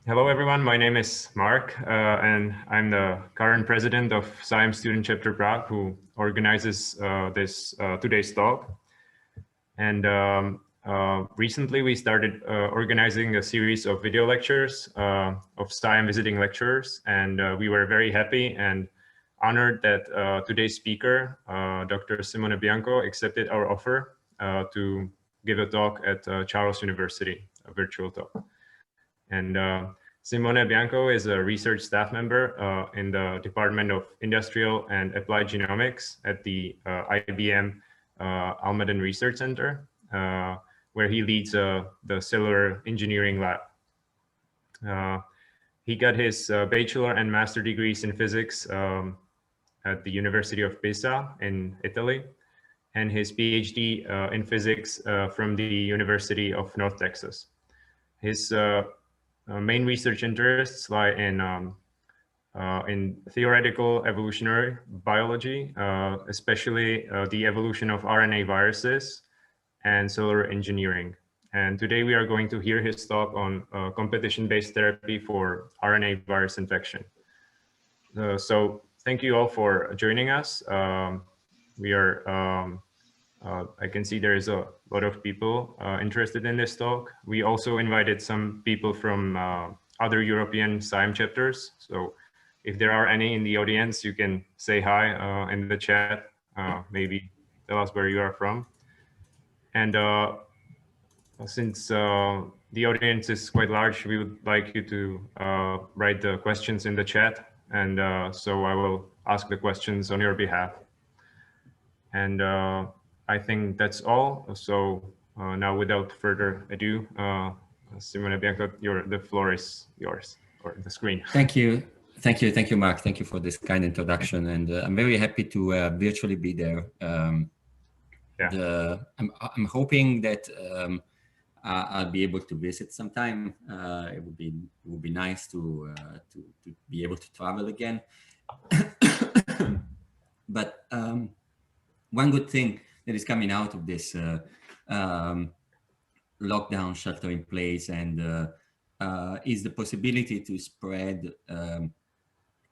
Hello, everyone. My name is Mark, and I'm the current president of SciEM Student Chapter Prague, who organizes this today's talk. And recently, we started organizing a series of video lectures of SciEM visiting lecturers, and we were very happy and honored that today's speaker, Dr. Simone Bianco, accepted our offer to give a talk at Charles University, a virtual talk. And Simone Bianco is a research staff member in the Department of Industrial and Applied Genomics at the IBM Almaden Research Center, where he leads the cellular engineering lab. He got his bachelor and master degrees in physics at the University of Pisa in Italy, and his PhD in physics from the University of North Texas. His main research interests lie in theoretical evolutionary biology, especially the evolution of RNA viruses and cellular engineering. And today we are going to hear his talk on competition-based therapy for RNA virus infection. So thank you all for joining us. We are I can see there is a lot of people interested in this talk. We also invited some people from other European SciEM chapters. So if there are any in the audience, you can say hi in the chat, maybe tell us where you are from. And since the audience is quite large, we would like you to write the questions in the chat. And so I will ask the questions on your behalf. And I think that's all. So now, without further ado, Simone Bianco, the floor is yours, or the screen. Thank you, Mark. Thank you for this kind introduction, and I'm very happy to virtually be there. Yeah. I'm hoping that I'll be able to visit sometime. It would be nice to be able to travel again. But one good thing that is coming out of this lockdown, shelter in place, and is the possibility to spread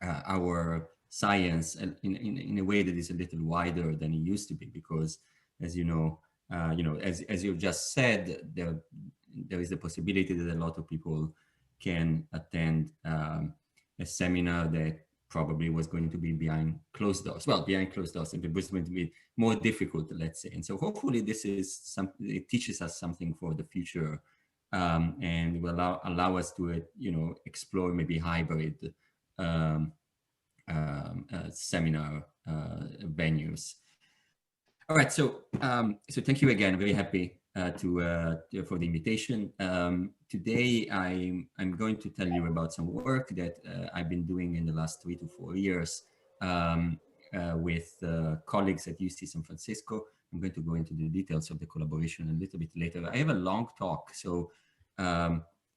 our science in a way that is a little wider than it used to be. Because, as you know, as you've just said, there is the possibility that a lot of people can attend a seminar that probably was going to be behind closed doors. Well, behind closed doors, it was going to be more difficult, let's say. And so hopefully this is it teaches us something for the future, and will allow us to, explore maybe hybrid seminar venues. All right, so thank you again. Very happy for the invitation. Today, I'm going to tell you about some work that I've been doing in the last 3 to 4 years with colleagues at UC San Francisco. I'm going to go into the details of the collaboration a little bit later. I have a long talk, so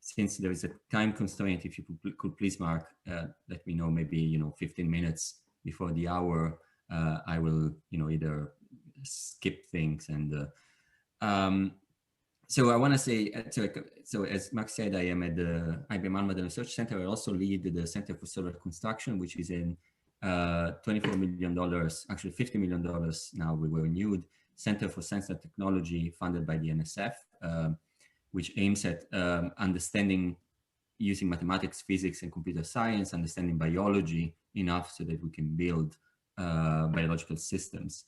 since there is a time constraint, if you could please, Mark, let me know maybe 15 minutes before the hour. I will either skip things. And so I want to say, so as Mark said, I am at the IBM Almaden Research Center. I also lead the Center for Cellular Construction, which is in $24 million, actually $50 million now. We were renewed Center for Science and Technology, funded by the NSF, which aims at understanding, using mathematics, physics, and computer science, understanding biology enough so that we can build biological systems.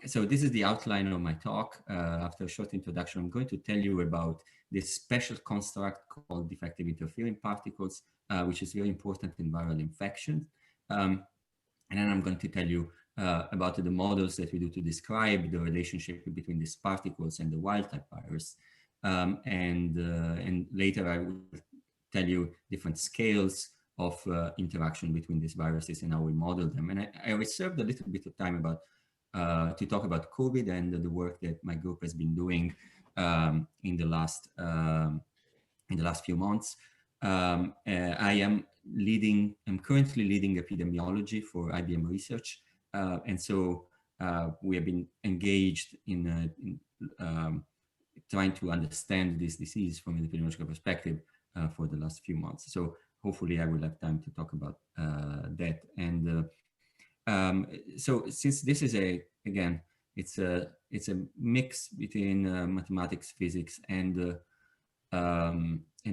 So this is the outline of my talk. After a short introduction, I'm going to tell you about this special construct called defective interfering particles, which is very important in viral infection. And then I'm going to tell you about the models that we do to describe the relationship between these particles and the wild-type virus. And later I will tell you different scales of interaction between these viruses and how we model them. And I reserved a little bit of time to talk about COVID and the work that my group has been doing in the last few months. I'm currently leading epidemiology for IBM Research, and so we have been engaged in trying to understand this disease from an epidemiological perspective for the last few months. So hopefully I will have time to talk about that. And so since this is again, it's a mix between mathematics, physics, and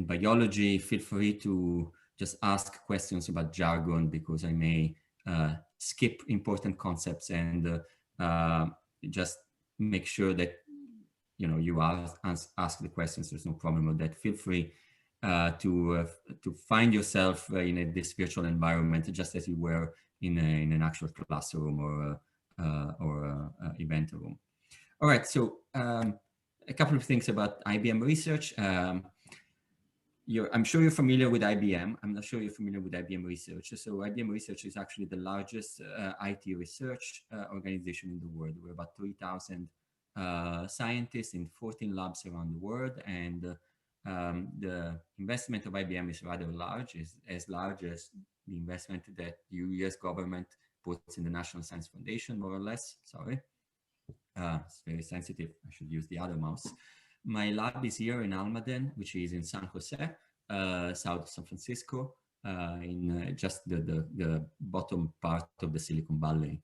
biology, feel free to just ask questions about jargon, because I may skip important concepts and just make sure that you ask the questions. There's no problem with that. Feel free to find yourself in this virtual environment, just as you were in an actual classroom or event room. All right, so a couple of things about IBM research. I'm sure you're familiar with IBM. I'm not sure you're familiar with IBM Research. So IBM Research is actually the largest IT research organization in the world. We're about 3,000 scientists in 14 labs around the world. And the investment of IBM is rather large, is as large as the investment that the US government puts in the National Science Foundation, more or less. Sorry. It's very sensitive. I should use the other mouse. My lab is here in Almaden, which is in San Jose, south of San Francisco, in just the bottom part of the Silicon Valley.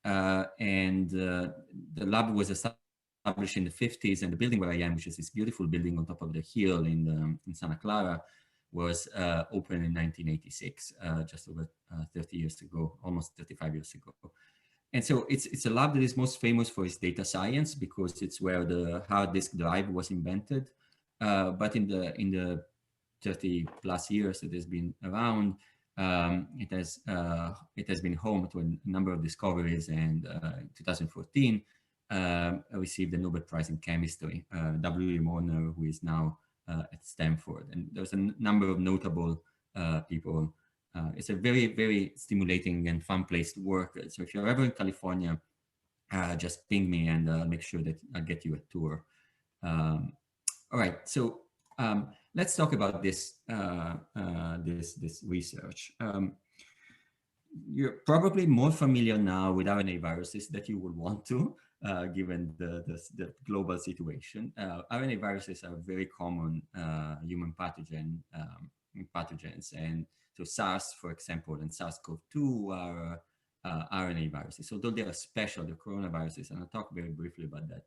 And the lab was established in the 50s, and the building where I am, which is this beautiful building on top of the hill in Santa Clara, was opened in 1986, just over 30 years ago, almost 35 years ago. And so it's a lab that is most famous for its data science, because it's where the hard disk drive was invented. But in the 30 plus years it has been around, it has been home to a number of discoveries, and in 2014 received the Nobel Prize in Chemistry, W. Morner, who is now at Stanford. And there's a number of notable people. It's a very, very stimulating and fun place to work. So if you're ever in California, just ping me, and I'll make sure that I'll get you a tour. All right, so let's talk about this this research. You're probably more familiar now with RNA viruses that you would want to, given the global situation. RNA viruses are very common human pathogens, and so SARS, for example, and SARS-CoV-2 are RNA viruses. So though they are special, the coronaviruses, and I'll talk very briefly about that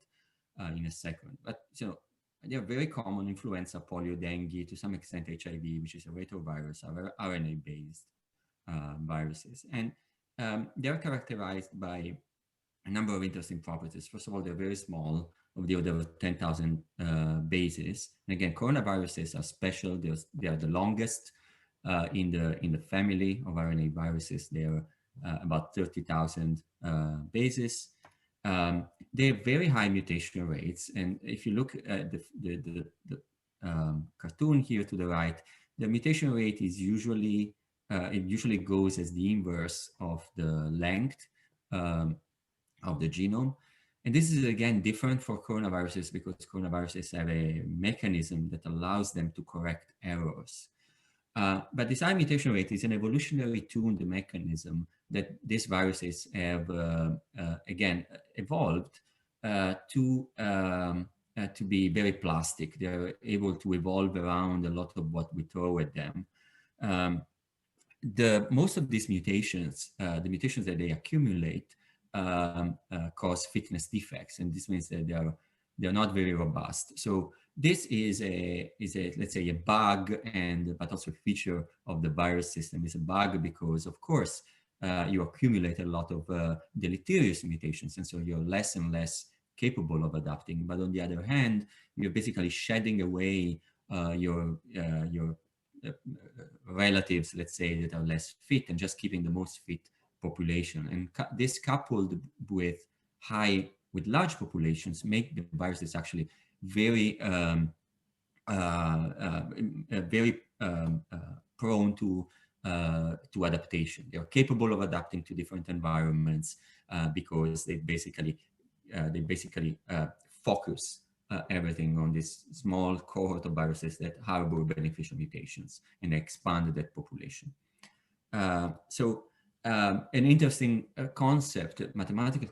in a second. But so they are very common: influenza, polio, dengue, to some extent HIV, which is a retrovirus, are RNA-based viruses. And they are characterized by a number of interesting properties. First of all, they're very small, of the order of 10,000 bases. And again, coronaviruses are special. They are the longest in the family of RNA viruses. They are about 30,000 bases. They have very high mutation rates. And if you look at the cartoon here to the right, the mutation rate is usually, it usually goes as the inverse of the length of the genome. And this is again different for coronaviruses, because coronaviruses have a mechanism that allows them to correct errors. But this high mutation rate is an evolutionary tuned mechanism that these viruses have, again, evolved to be very plastic. They're able to evolve around a lot of what we throw at them. Most of these mutations, the mutations that they accumulate, cause fitness defects, and this means that they're not very robust. So this is a let's say a bug, but also a feature of the virus system. It's a bug because, of course, you accumulate a lot of deleterious mutations, and so you're less and less capable of adapting. But on the other hand, you're basically shedding away your relatives, let's say, that are less fit, and just keeping the most fit population. And this, coupled with large populations, make the viruses actually very prone to adaptation. They are capable of adapting to different environments because they basically focus everything on this small cohort of viruses that harbor beneficial mutations, and expand that population. So an interesting concept, mathematical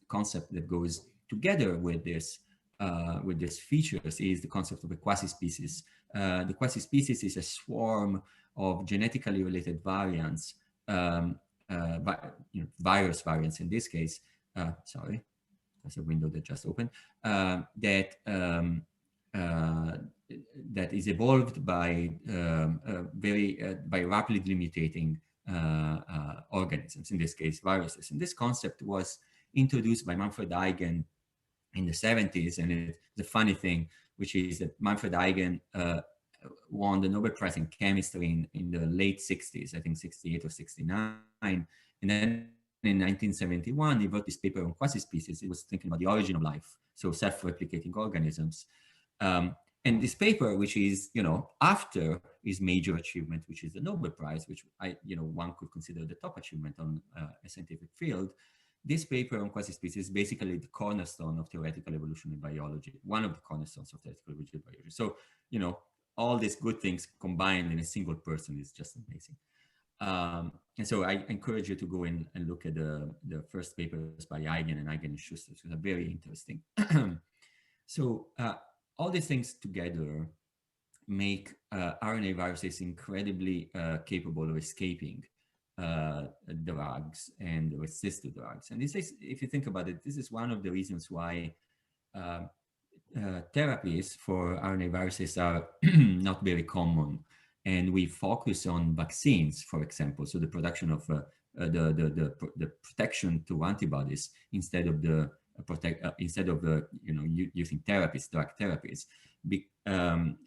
concept that goes together with this with these features is the concept of a quasi-species. The quasi-species is a swarm of genetically related variants, virus variants in this case. Sorry, there's a window that just opened. That is evolved by by rapidly mutating organisms. In this case, viruses. And this concept was introduced by Manfred Eigen in the 70s, and the funny thing, which is that Manfred Eigen won the Nobel Prize in Chemistry in the late 60s, I think 68 or 69, and then in 1971 he wrote this paper on quasi-species. He was thinking about the origin of life, so self-replicating organisms. And this paper, which is, after his major achievement, which is the Nobel Prize, which one could consider the top achievement on a scientific field, this paper on quasi-species is basically the cornerstone of theoretical evolutionary biology, one of the cornerstones of theoretical evolutionary biology. So, all these good things combined in a single person is just amazing. And so I encourage you to go in and look at the first papers by Eigen and Eigen and Schuster, which are very interesting. So all these things together make RNA viruses incredibly capable of escaping drugs and resist to drugs. And this is, if you think about it, this is one of the reasons why therapies for RNA viruses are not very common. And we focus on vaccines, for example, so the production of the protection to antibodies instead of using therapies, drug therapies,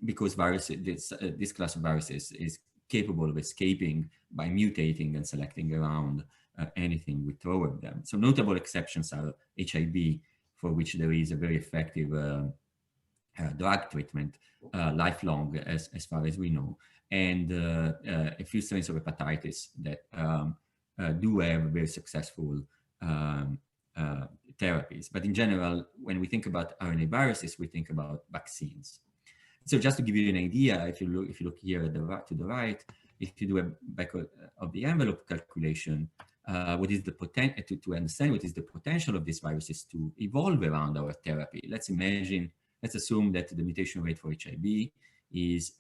because this class of viruses is capable of escaping by mutating and selecting around anything we throw at them. So notable exceptions are HIV, for which there is a very effective drug treatment, lifelong as far as we know, and a few strains of hepatitis that do have very successful therapies. But in general, when we think about RNA viruses, we think about vaccines. So just to give you an idea, if you look here at to the right, if you do a back of the envelope calculation, what is the potential to understand what is the potential of these viruses to evolve around our therapy? Let's assume that the mutation rate for HIV is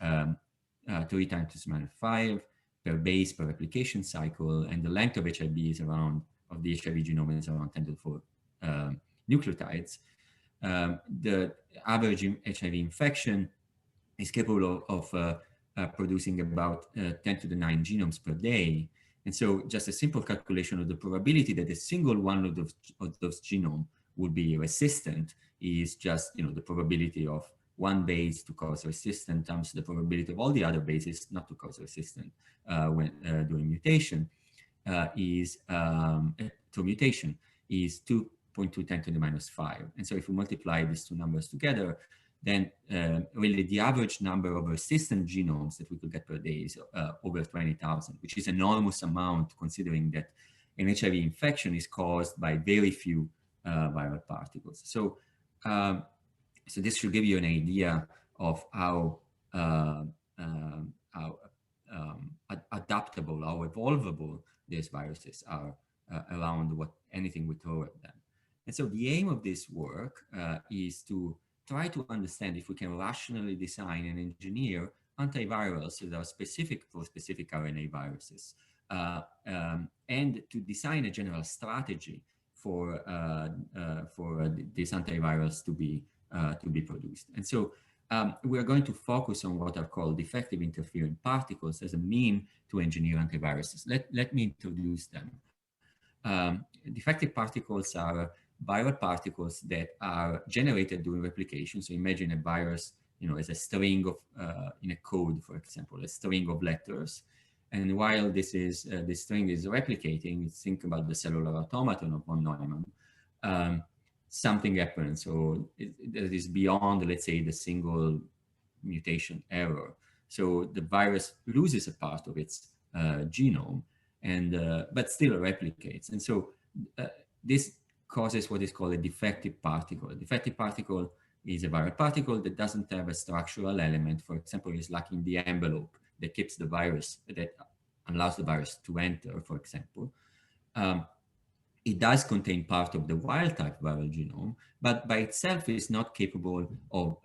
3 times to the -5 per base per replication cycle, and the length of HIV is around, of the HIV genome is around 10 to the 4 nucleotides. The average HIV infection is capable of producing about 10 to the 9 genomes per day. And so just a simple calculation of the probability that a single one of those genomes would be resistant is just, the probability of one base to cause resistance times the probability of all the other bases not to cause resistance when doing mutation through mutation is 2.2 10 to the -5. And so if we multiply these two numbers together, then really the average number of resistant genomes that we could get per day is over 20,000, which is an enormous amount considering that an HIV infection is caused by very few viral particles. So, so this should give you an idea of how adaptable, how evolvable these viruses are around anything we throw at them. And so the aim of this work is to try to understand if we can rationally design and engineer antivirals that are specific for specific RNA viruses, and to design a general strategy for these antivirals to be produced. And so we are going to focus on what are called defective interfering particles as a mean to engineer antiviruses. Let me introduce them. Defective particles are viral particles that are generated during replication. So imagine a virus, as a string of, in a code, for example, a string of letters. And while this string is replicating, think about the cellular automaton of von Neumann, something happens. So that is beyond, let's say, the single mutation error. So the virus loses a part of its genome, but still replicates. And so this causes what is called a defective particle. A defective particle is a viral particle that doesn't have a structural element. For example, it's lacking the envelope that keeps the virus, that allows the virus to enter, for example. it does contain part of the wild type viral genome, but by itself is not capable of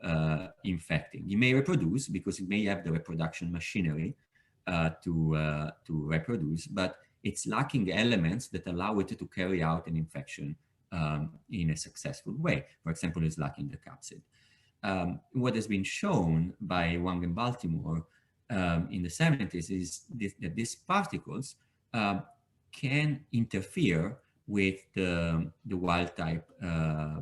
infecting. It may reproduce because it may have the reproduction machinery to reproduce, but it's lacking elements that allow it to carry out an infection in a successful way. For example, it's lacking the capsid. What has been shown by Wang and Baltimore in the 70s is that these particles can interfere with the wild type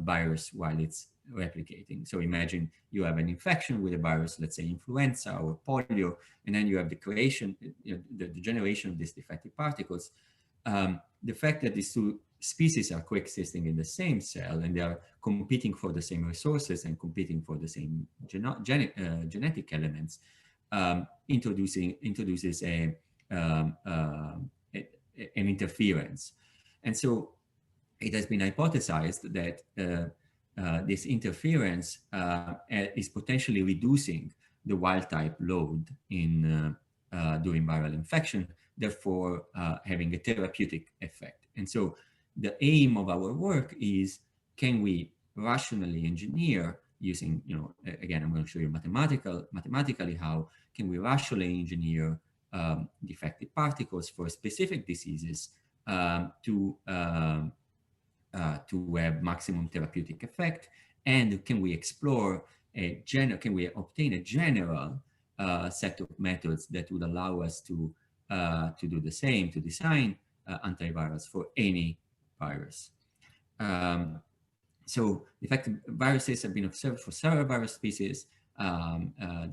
virus while it's replicating. So imagine you have an infection with a virus, let's say influenza or polio, and then you have the creation, the generation of these defective particles. The fact that these two species are coexisting in the same cell and they are competing for the same resources and competing for the same genetic elements introduces an interference. And so it has been hypothesized that this interference is potentially reducing the wild type load in during viral infection, therefore having a therapeutic effect. And so the aim of our work is, can we rationally engineer using, again, I'm going to show you mathematically how can we rationally engineer defective particles for specific diseases to have maximum therapeutic effect, and can we explore can we obtain a general set of methods that would allow us to do the same, to design antivirals for any virus. So defective viruses have been observed for several virus species.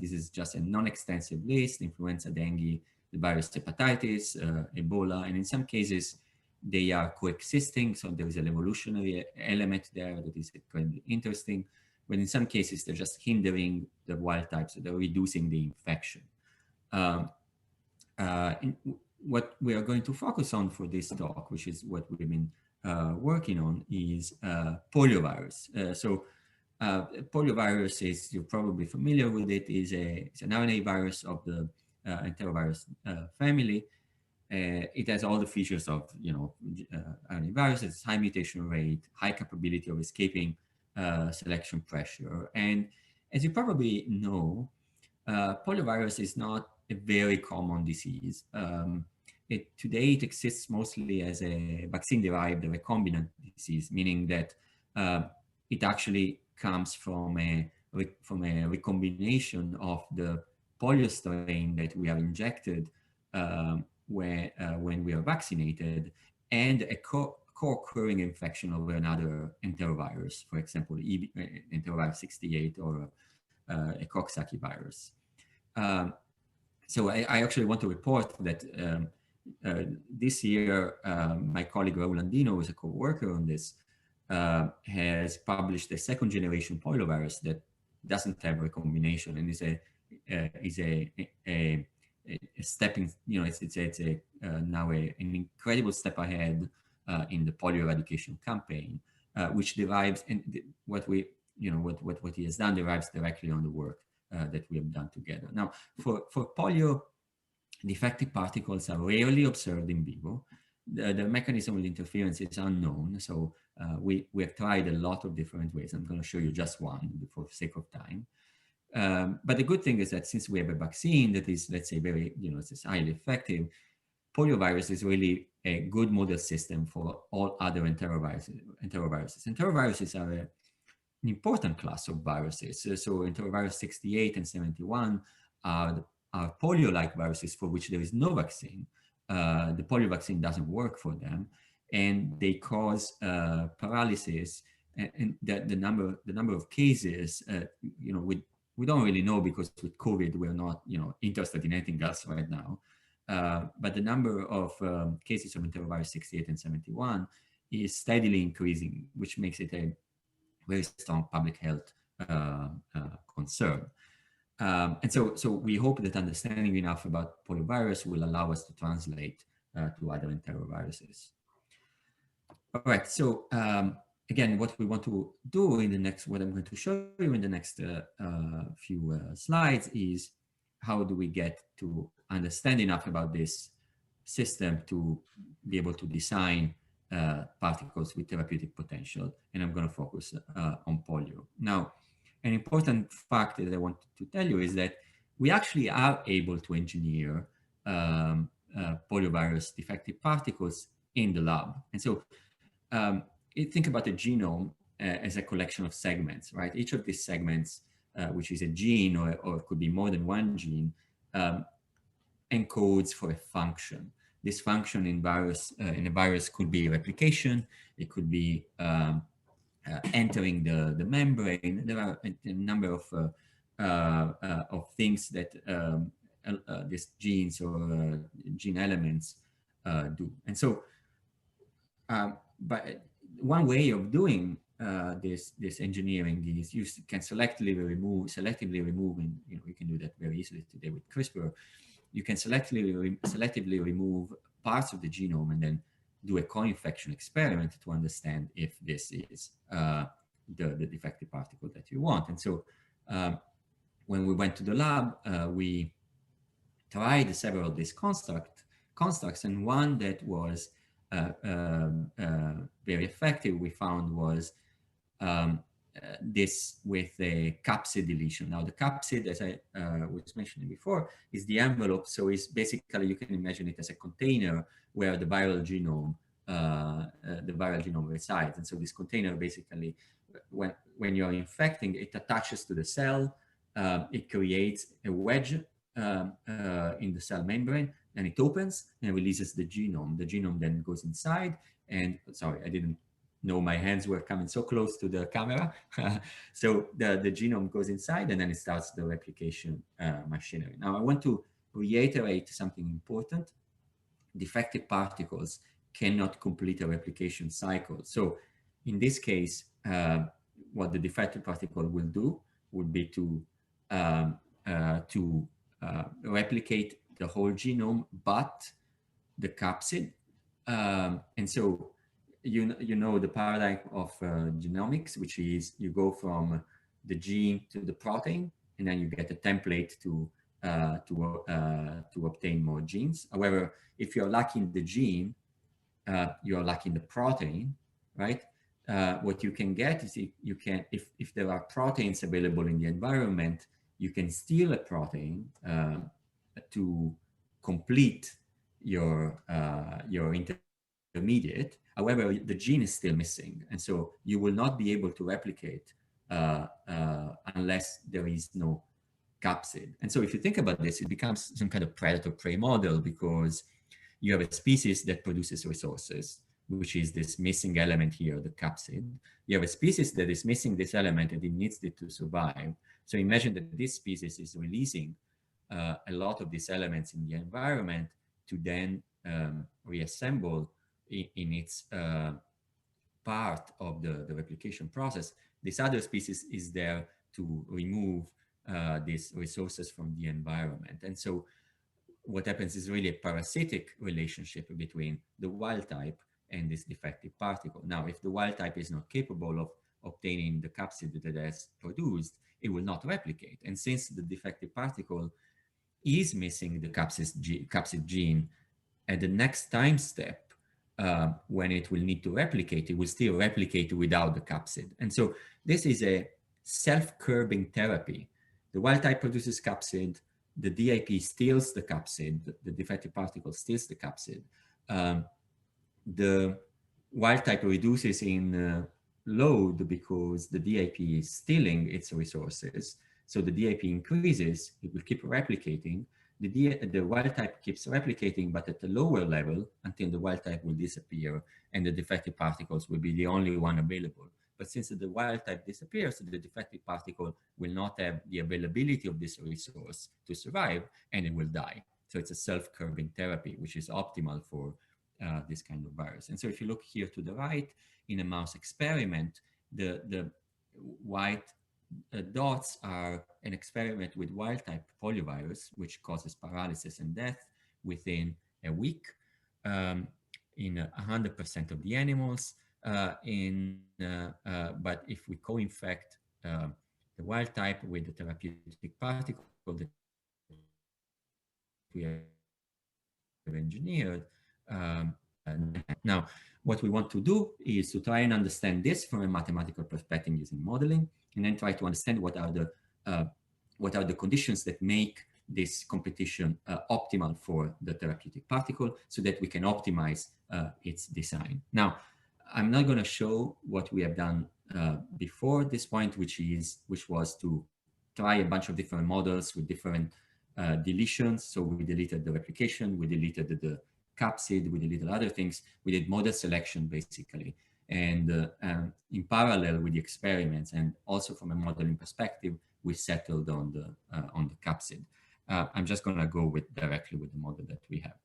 This is just a non-extensive list: influenza, dengue, the virus hepatitis, Ebola, and in some cases they are coexisting. So there is an evolutionary element there that is kind of interesting. But in some cases, they're just hindering the wild type, so they're reducing the infection. What we are going to focus on for this talk, which is what we've been working on, is poliovirus. Poliovirus is, you're probably familiar with it, is it's an RNA virus of the enterovirus family. It has all the features of RNA viruses: high mutation rate, high capability of escaping selection pressure. And as you probably know, poliovirus is not a very common disease. Today it exists mostly as a vaccine-derived recombinant disease, meaning that it actually comes from a recombination of the polio strain that we are injected when we are vaccinated, and a co-occurring infection of another enterovirus, for example, enterovirus 68 or a Coxsackie virus. So I actually want to report that this year, my colleague Raul Andino, who is a co-worker on this, has published a second generation poliovirus that doesn't have recombination and is a stepping, it's now an incredible step ahead in the polio eradication campaign, which derives, and what he has done derives directly on the work that we have done together. Now, for polio, defective particles are rarely observed in vivo. The mechanism of interference is unknown, so we have tried a lot of different ways. I'm going to show you just one for the sake of time. But the good thing is that since we have a vaccine that is, let's say, very, it's highly effective, poliovirus is really a good model system for all other enteroviruses. Enteroviruses are an important class of viruses. So enterovirus 68 and 71 are polio-like viruses for which there is no vaccine. The polio vaccine doesn't work for them, and they cause paralysis. And the number of cases, we don't really know, because with COVID we're not interested in anything else right now. But the number of cases of enterovirus 68 and 71 is steadily increasing, which makes it a very strong public health concern. And so we hope that understanding enough about poliovirus will allow us to translate to other enteroviruses. All right, so again, what we want to do in the next, what I'm going to show you in the next few slides is how do we get to understand enough about this system to be able to design particles with therapeutic potential, and I'm going to focus on polio. Now, an important fact that I want to tell you is that we actually are able to engineer poliovirus defective particles in the lab. And so think about the genome as a collection of segments, right? Each of these segments, which is a gene or could be more than one gene, encodes for a function. This function in a virus could be replication. It could be entering the membrane. There are a number of things that these genes or gene elements do. And so, but one way of doing this engineering is you can selectively remove, and you can do that very easily today with CRISPR. You can selectively remove parts of the genome and then do a co-infection experiment to understand if this is the defective particle that you want. And so when we went to the lab, we tried several of these constructs, and one that was very effective, we found, was this with a capsid deletion. Now, the capsid, as I was mentioning before, is the envelope. So it's basically, you can imagine it as a container where the viral genome resides. And so this container basically, when you're infecting, it attaches to the cell. It creates a wedge in the cell membrane, and it opens and releases the genome. The genome then goes inside. And sorry, I didn't know my hands were coming so close to the camera. So the genome goes inside, and then it starts the replication machinery. Now, I want to reiterate something important. Defective particles cannot complete a replication cycle. So in this case, what the defective particle will do would be to replicate the whole genome, but the capsid. And so you know the paradigm of genomics, which is you go from the gene to the protein, and then you get a template to obtain more genes. However, if you're lacking the gene, you're lacking the protein, right? What you can get is if there are proteins available in the environment, you can steal a protein to complete your intermediate. However, the gene is still missing, and so you will not be able to replicate unless there is no capsid. And so if you think about this, it becomes some kind of predator-prey model, because you have a species that produces resources, which is this missing element here, the capsid. You have a species that is missing this element and it needs it to survive. So imagine that this species is releasing a lot of these elements in the environment to then reassemble in its part of the replication process. This other species is there to remove these resources from the environment. And so what happens is really a parasitic relationship between the wild type and this defective particle. Now, if the wild type is not capable of obtaining the capsid that it has produced, it will not replicate. And since the defective particle is missing the capsid gene, at the next time step, when it will need to replicate, it will still replicate without the capsid. And so this is a self-curbing therapy. The wild type produces capsid, the DIP steals the capsid, the defective particle steals the capsid. The wild type reduces in load because the DIP is stealing its resources. So the DIP increases, it will keep replicating. The wild type keeps replicating, but at a lower level until the wild type will disappear and the defective particles will be the only one available. But since the wild type disappears, the defective particle will not have the availability of this resource to survive, and it will die. So it's a self-curbing therapy, which is optimal for this kind of virus. And so if you look here to the right, in a mouse experiment, the white dots are an experiment with wild-type poliovirus, which causes paralysis and death within a week in 100% of the animals. But if we co-infect the wild type with the therapeutic particle that we have engineered, now what we want to do is to try and understand this from a mathematical perspective using modeling, and then try to understand what are the conditions that make this competition optimal for the therapeutic particle, so that we can optimize its design. Now, I'm not going to show what we have done before this point, which was to try a bunch of different models with different deletions. So we deleted the replication, we deleted the capsid, we deleted other things. We did model selection basically, and in parallel with the experiments, and also from a modeling perspective, we settled on the capsid. I'm just going to go directly with the model that we have.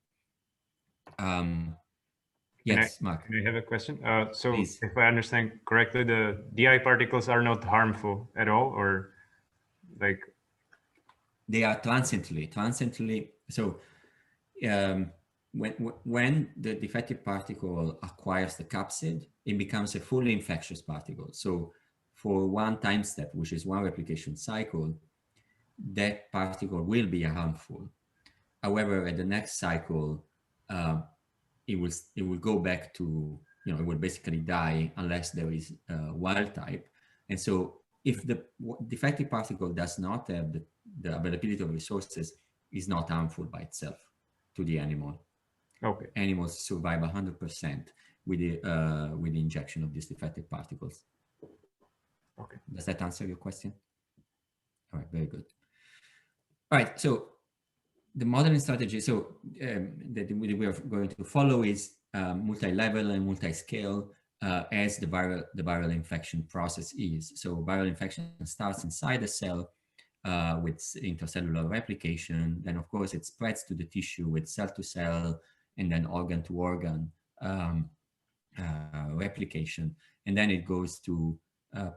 Yes, Mark. Can I have a question? So Please. if I understand correctly, the DI particles are not harmful at all, or like? They are transiently. So when the defective particle acquires the capsid, it becomes a fully infectious particle. So for one time step, which is one replication cycle, that particle will be harmful. However, at the next cycle, it will go back to, it will basically die unless there is wild type. And so if the defective particle does not have the availability of resources, is not harmful by itself to the animal. Okay. Animals survive 100% with the injection of these defective particles. Okay. Does that answer your question? All right, very good. All right, so the modeling strategy, so that we are going to follow is multi-level and multi-scale as the viral infection process is. So viral infection starts inside the cell with intercellular replication. Then, of course, it spreads to the tissue with cell-to-cell and then organ-to-organ replication. And then it goes to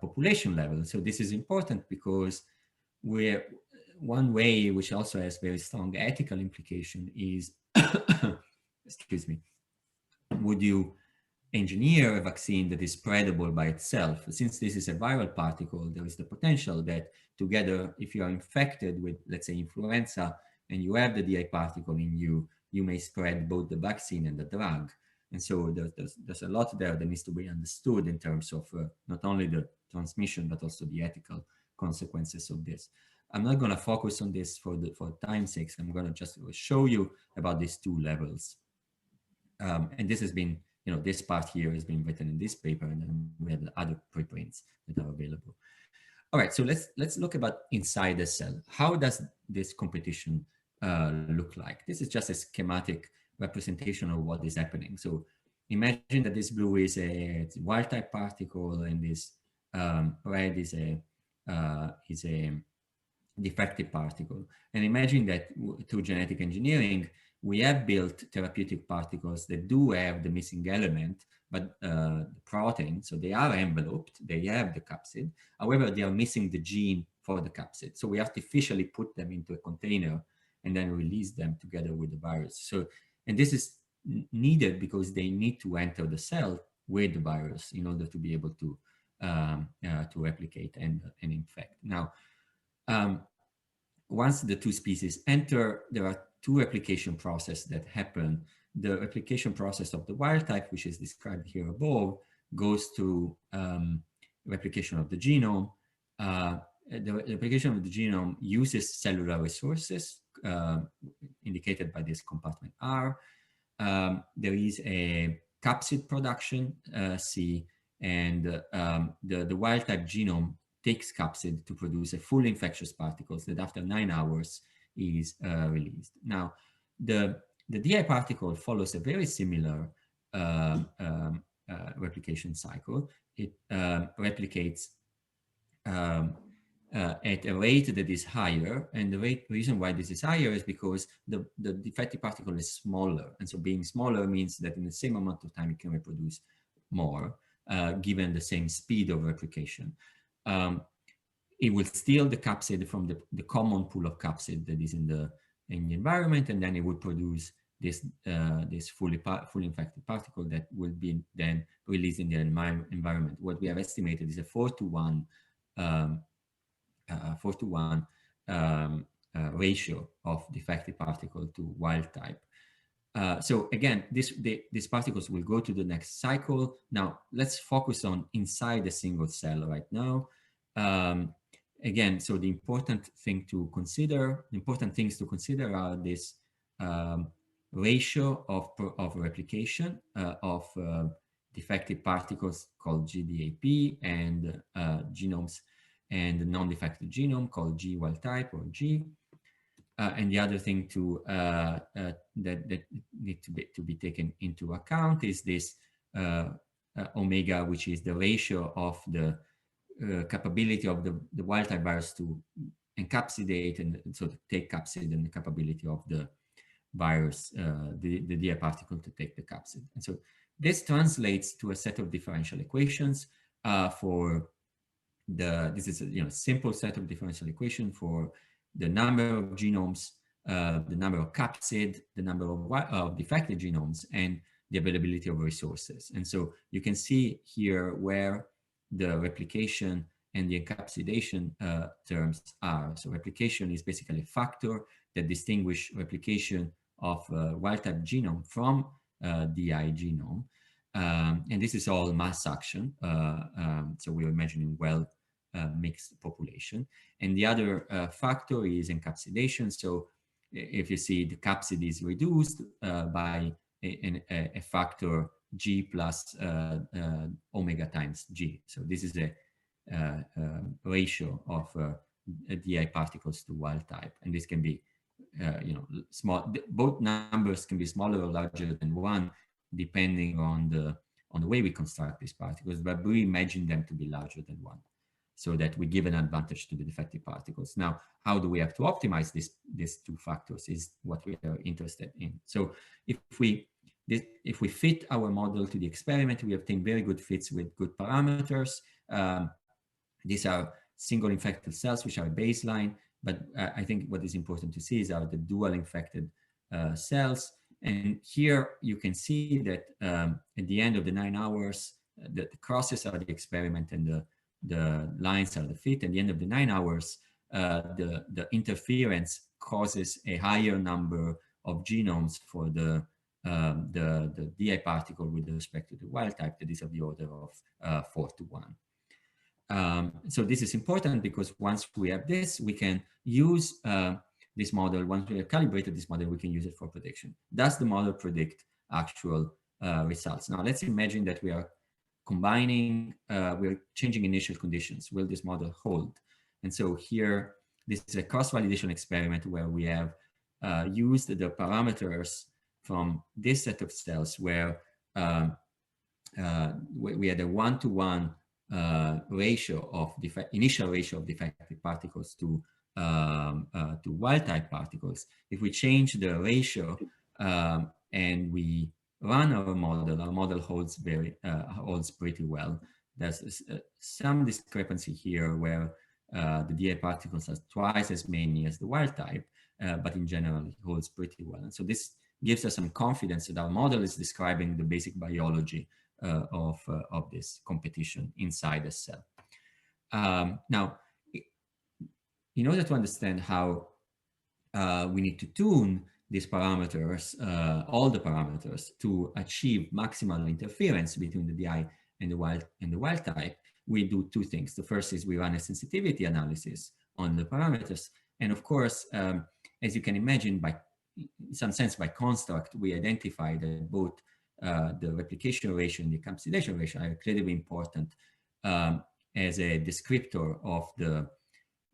population level. So this is important because one way, which also has very strong ethical implication, is, excuse me, would you engineer a vaccine that is spreadable by itself? Since this is a viral particle, there is the potential that together, if you are infected with, let's say, influenza, and you have the DI particle in you, you may spread both the vaccine and the drug. And so there's a lot there that needs to be understood in terms of not only the transmission, but also the ethical consequences of this. I'm not going to focus on this for time's sake. I'm going to just show you about these two levels. And this has been, this part here has been written in this paper, and then we have the other preprints that are available. All right, so let's look about inside the cell. How does this competition look like? This is just a schematic representation of what is happening. So imagine that this blue is a wild type particle, and this red is a defective particle. And imagine that through genetic engineering, we have built therapeutic particles that do have the missing element, but the protein, so they are enveloped, they have the capsid. However, they are missing the gene for the capsid. So we artificially put them into a container and then release them together with the virus. So, and this is needed because they need to enter the cell with the virus in order to be able to replicate and infect. Now, once the two species enter, there are two replication processes that happen. The replication process of the wild type, which is described here above, goes to replication of the genome. The replication of the genome uses cellular resources, indicated by this compartment R. There is a capsid production, C, and the wild type genome takes capsid to produce a full infectious particles that after 9 hours is released. Now, the DI particle follows a very similar replication cycle. It replicates at a rate that is higher, and the reason why this is higher is because the defective particle is smaller, and so being smaller means that in the same amount of time it can reproduce more, given the same speed of replication. It will steal the capsid from the common pool of capsid that is in the environment, and then it will produce this fully infected particle that will be then released in the environment. What we have estimated is a 4:1 ratio of defective particle to wild type. So again, these particles will go to the next cycle. Now let's focus on inside the single cell right now. Again, so the important things to consider are this ratio of replication of defective particles called GDAP and genomes, and non-defective genome called G wild type or G. And the other thing that need to be taken into account is this omega, which is the ratio of the capability of the wild type virus to encapsulate and so to take capsid, and the capability of the virus, the DI particle to take the capsid. And so this translates to a set of differential equations for this is a simple set of differential equation for the number of genomes, the number of capsid, the number of defective genomes, and the availability of resources. And so you can see here where the replication and the encapsulation terms are. So replication is basically a factor that distinguishes replication of wild-type genome from DI genome. And this is all mass action. So we are imagining mixed population. And the other factor is encapsulation. So if you see the capsid is reduced by a factor G plus omega times G. So this is a ratio of DI particles to wild type. And this can be, small. Both numbers can be smaller or larger than 1, depending on the way we construct these particles, but we imagine them to be larger than 1, so that we give an advantage to the defective particles. Now, how do we have to optimize these two factors is what we are interested in. So if we fit our model to the experiment, we obtain very good fits with good parameters. These are single infected cells, which are baseline, but I think what is important to see is the dual infected cells. And here you can see that at the end of the 9 hours, the crosses are the experiment and the lines are the fit. At the end of the 9 hours, the interference causes a higher number of genomes for the DI particle with respect to the wild type, that is of the order of 4 to 1. So this is important because once we have this, we can use this model. Once we have calibrated this model, we can use it for prediction. Does the model predict actual results? Now let's imagine that we are combining, we're changing initial conditions. Will this model hold? And so here, this is a cross-validation experiment where we have used the parameters from this set of cells where we had a 1-to-1 ratio of initial ratio of defective particles to wild-type particles. If we change the ratio and we run our model holds pretty well. There's some discrepancy here where the DI particles are twice as many as the wild type, but in general it holds pretty well. And so this gives us some confidence that our model is describing the basic biology of this competition inside a cell. Now, in order to understand how we need to tune these parameters, all the parameters, to achieve maximal interference between the DI and the wild type, we do two things. The first is we run a sensitivity analysis on the parameters, and of course, as you can imagine, in some sense by construct, we identify that both the replication ratio and the encapsulation ratio are incredibly important as a descriptor of the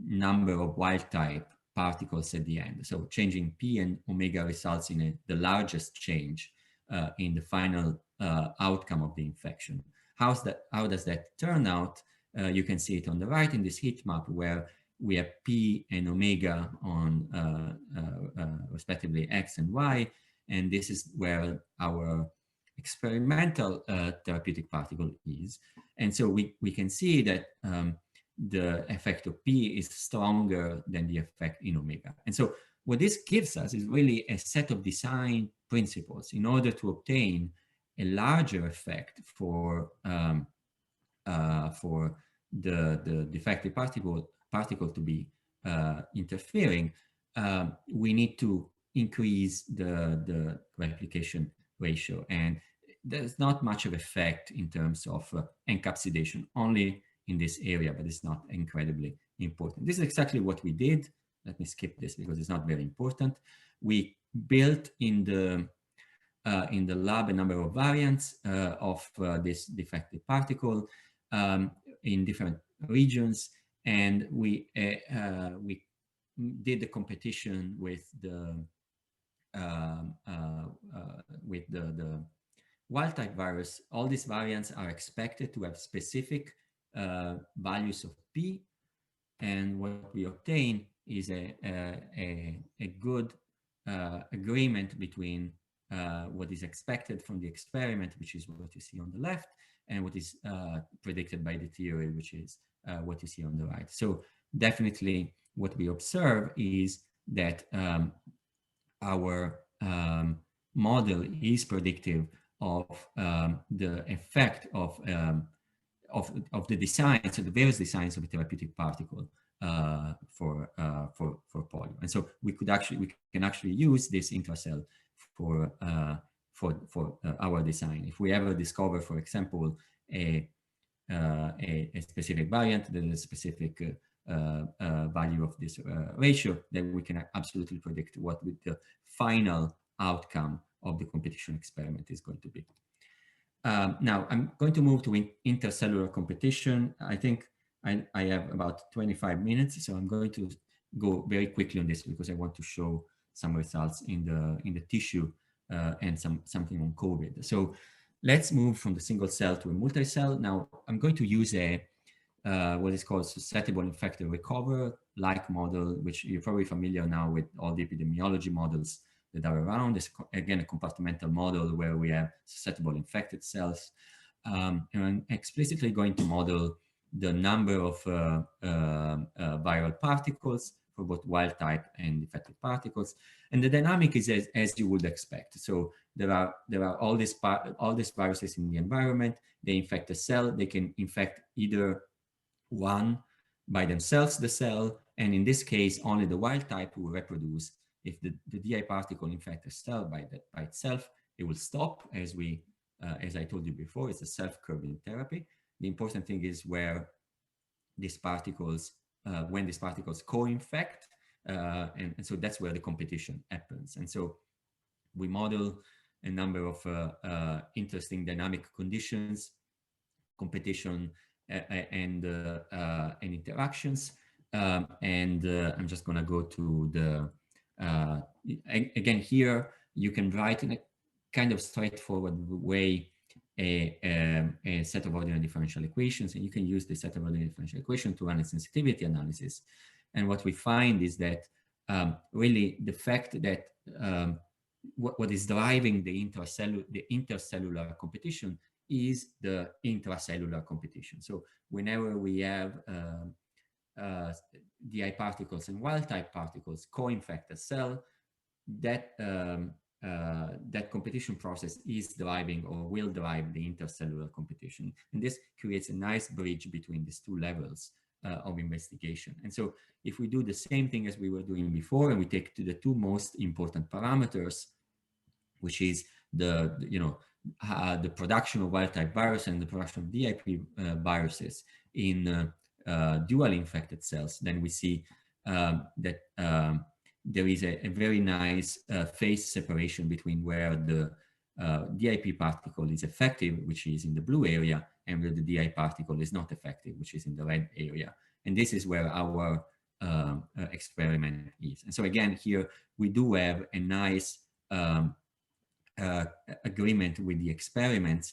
number of wild type particles at the end. So changing P and omega results in the largest change in the final outcome of the infection. How does that turn out? You can see it on the right in this heat map where we have P and omega on respectively X and Y, and this is where our experimental therapeutic particle is. And so we can see that the effect of P is stronger than the effect in omega. And so what this gives us is really a set of design principles in order to obtain a larger effect for the defective particle to be interfering. We need to increase the replication ratio. And there's not much of effect in terms of encapsulation, only in this area, but it's not incredibly important. This is exactly what we did. Let me skip this because it's not very important. We built in the lab a number of variants of this defective particle in different regions, and we did the competition with the wild-type virus. All these variants are expected to have specific values of P, and what we obtain is a good agreement between what is expected from the experiment, which is what you see on the left, and what is predicted by the theory, which is what you see on the right. So definitely what we observe is that our model is predictive of the effect of the designs, of the various designs of a therapeutic particle for polio. And so we can actually use this intracell for our design. If we ever discover, for example, a specific variant, then a specific value of this ratio, then we can absolutely predict what the final outcome of the competition experiment is going to be. Now I'm going to move to intercellular competition. I think I have about 25 minutes, so I'm going to go very quickly on this because I want to show some results in the tissue and something on COVID. So let's move from the single cell to a multi-cell. Now I'm going to use what is called susceptible infected recover-like model, which you're probably familiar now with all the epidemiology models that are around. It's again a compartmental model where we have susceptible infected cells. And I'm explicitly going to model the number of viral particles for both wild type and infected particles. And the dynamic is as you would expect. So there are all these viruses in the environment. They infect a cell. They can infect either one by themselves, the cell, and in this case, only the wild type will reproduce. If the DI particle infects a cell by itself, it will stop. As I told you before, it's a self-curbing therapy. The important thing is where these particles, when these particles co-infect, and so that's where the competition happens. And so we model a number of interesting dynamic conditions, competition, and interactions. And I'm just going to go to the again here. You can write in a kind of straightforward way a set of ordinary differential equations, and you can use the set of ordinary differential equation to run a sensitivity analysis. And what we find is that really the fact that what is driving the intercellular competition is the intracellular competition. So whenever we have DI particles and wild type particles co-infect a cell, that that competition process is driving or will drive the intercellular competition. And this creates a nice bridge between these two levels of investigation. And so if we do the same thing as we were doing before, and we take the two most important parameters, which is the production of wild type virus and the production of DIP viruses in dual infected cells, then we see that there is a very nice phase separation between where the DIP particle is effective, which is in the blue area, and where the DI particle is not effective, which is in the red area. And this is where our experiment is. And so again, here we do have a nice agreement with the experiments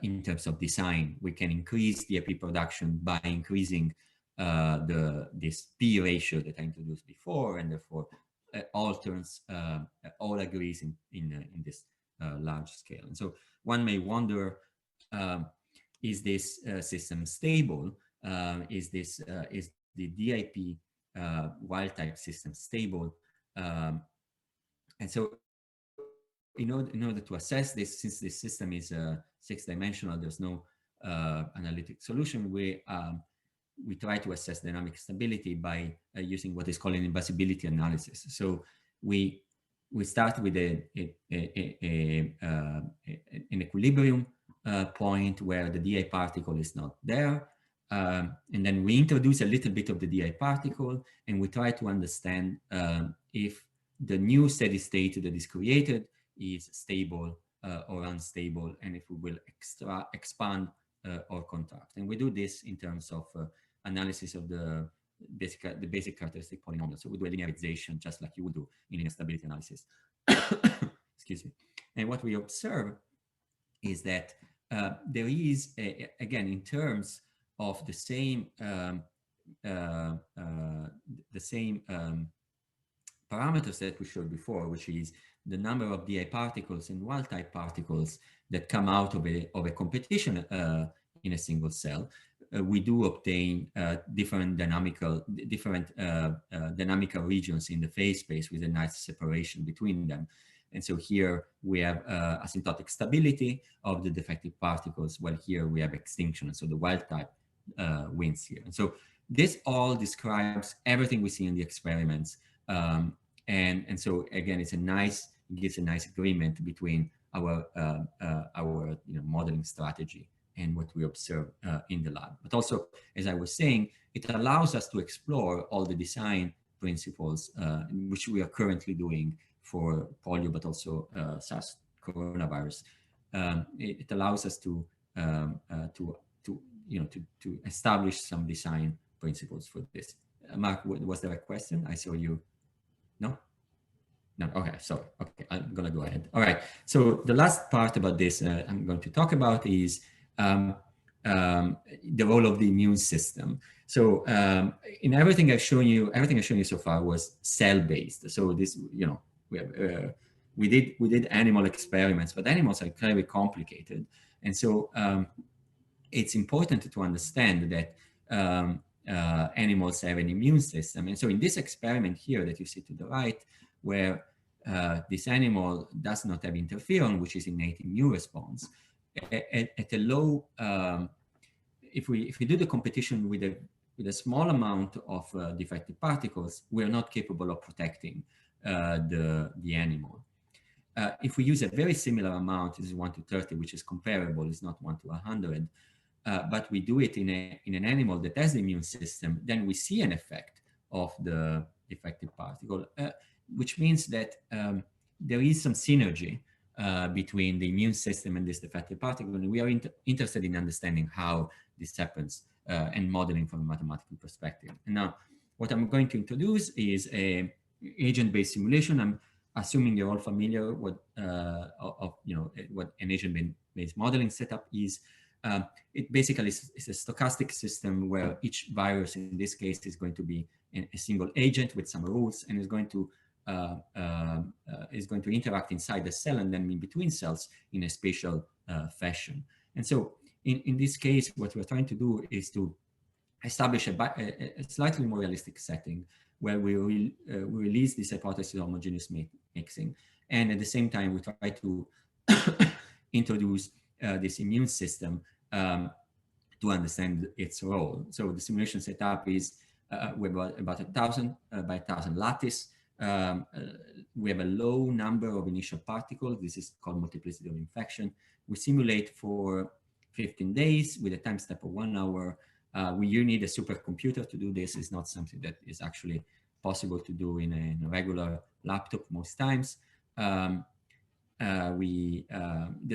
in terms of design. We can increase DIP production by increasing this P ratio that I introduced before, and therefore all agrees in this large scale. And so one may wonder, is this system stable? Is the DIP wild type system stable? And so in order to assess this, since this system is 6-dimensional, there's no analytic solution, we try to assess dynamic stability by using what is called an invasibility analysis. So we we start with an equilibrium point where the DI particle is not there. And then we introduce a little bit of the DI particle, and we try to understand if the new steady state that is created is stable or unstable, and if we will expand or contract. And we do this in terms of analysis of the basic characteristic polynomial. So we do a linearization just like you would do in linear stability analysis. Excuse me. And what we observe is that there is, again, in terms of the same parameters that we showed before, which is the number of DI particles and wild-type particles that come out of a competition in a single cell, we do obtain different dynamical regions in the phase space with a nice separation between them. And so here we have asymptotic stability of the defective particles, while here we have extinction. So the wild type wins here. And so this all describes everything we see in the experiments. And so again, it gives a nice agreement between our modeling strategy and what we observe in the lab. But also, as I was saying, it allows us to explore all the design principles, which we are currently doing for polio, but also SARS coronavirus. It allows us to establish some design principles for this. Mark, was there a question? I saw you. No? No, okay, sorry. Okay, I'm gonna go ahead. All right, so the last part about this I'm going to talk about is the role of the immune system. So in everything I've shown you so far was cell-based. So this, we did animal experiments, but animals are very complicated. And so it's important to understand that animals have an immune system. And so in this experiment here that you see to the right, where this animal does not have interferon, which is innate immune response, at a low, if we do the competition with a small amount of defective particles, we are not capable of protecting the animal. If we use a very similar amount, this is 1 to 30, which is comparable, it's not 1 to 100, but we do it in an animal that has the immune system, then we see an effect of the defective particle, which means that there is some synergy between the immune system and this defective particle, and we are interested in understanding how this happens and modeling from a mathematical perspective. And now, what I'm going to introduce is a agent-based simulation. I'm assuming you're all familiar with what an agent-based modeling setup is. It basically is a stochastic system where each virus, in this case, is going to be a single agent with some rules, and is going to interact inside the cell and then in between cells in a spatial fashion. And so in this case, what we're trying to do is to establish a slightly more realistic setting where we release this hypothesis of homogeneous mixing. And at the same time, we try to introduce this immune system to understand its role. So the simulation setup is we're about 1,000 by 1,000 lattice. We have a low number of initial particles. This is called multiplicity of infection. We simulate for 15 days with a time step of 1 hour. You need a supercomputer to do this. It's not something that is actually possible to do in a regular laptop most times. The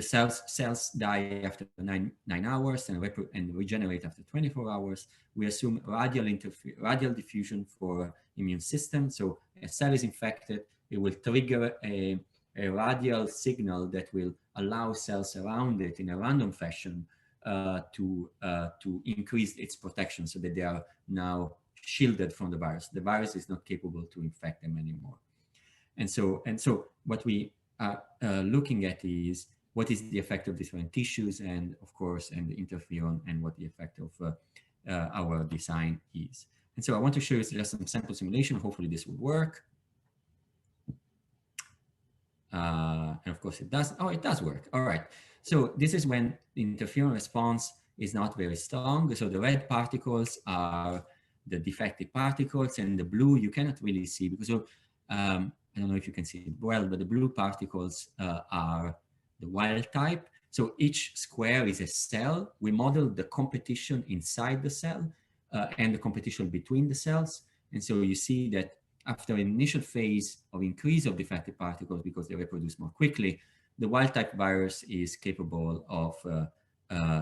cells die after 9 hours and regenerate after 24 hours. We assume radial diffusion for immune system. So a cell is infected, it will trigger a radial signal that will allow cells around it in a random fashion to increase its protection so that they are now shielded from the virus. The virus is not capable to infect them anymore. And so what we are looking at is what is the effect of different tissues and of course, and the interferon and what the effect of our design is. And so I want to show you just some sample simulation. Hopefully this will work. And of course it does. Oh, it does work. All right. So this is when the interferon response is not very strong. So the red particles are the defective particles, and the blue you cannot really see because I don't know if you can see it well, but the blue particles are the wild type. So each square is a cell. We model the competition inside the cell and the competition between the cells. And so you see that after an initial phase of increase of defective particles because they reproduce more quickly, the wild type virus is capable of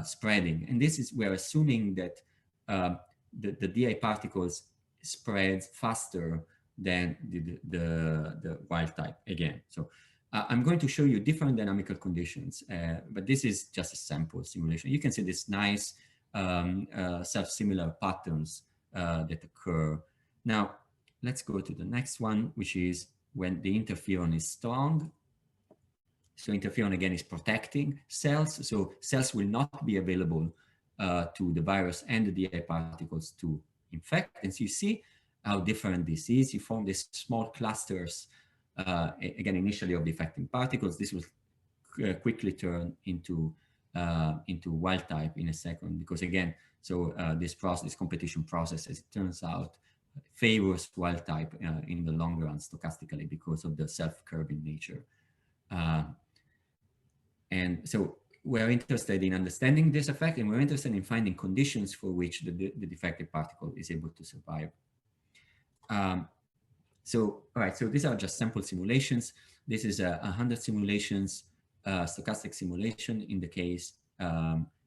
spreading. And this is, we're assuming that the DI particles spread faster than the wild type again. So I'm going to show you different dynamical conditions, but this is just a sample simulation. You can see this nice self-similar patterns that occur. Now, let's go to the next one, which is when the interferon is strong. So interferon again is protecting cells. So cells will not be available to the virus and the DI particles to infect. And so you see how different this is. You form these small clusters, again, initially of defecting particles. This will quickly turn into wild type in a second, because again, so this process, this competition process, as it turns out, favors wild type in the long run stochastically because of the self-curbing nature. And so we're interested in understanding this effect, and we're interested in finding conditions for which the defective particle is able to survive. So, all right, so these are just sample simulations. This is 100 simulations, stochastic simulation in the case.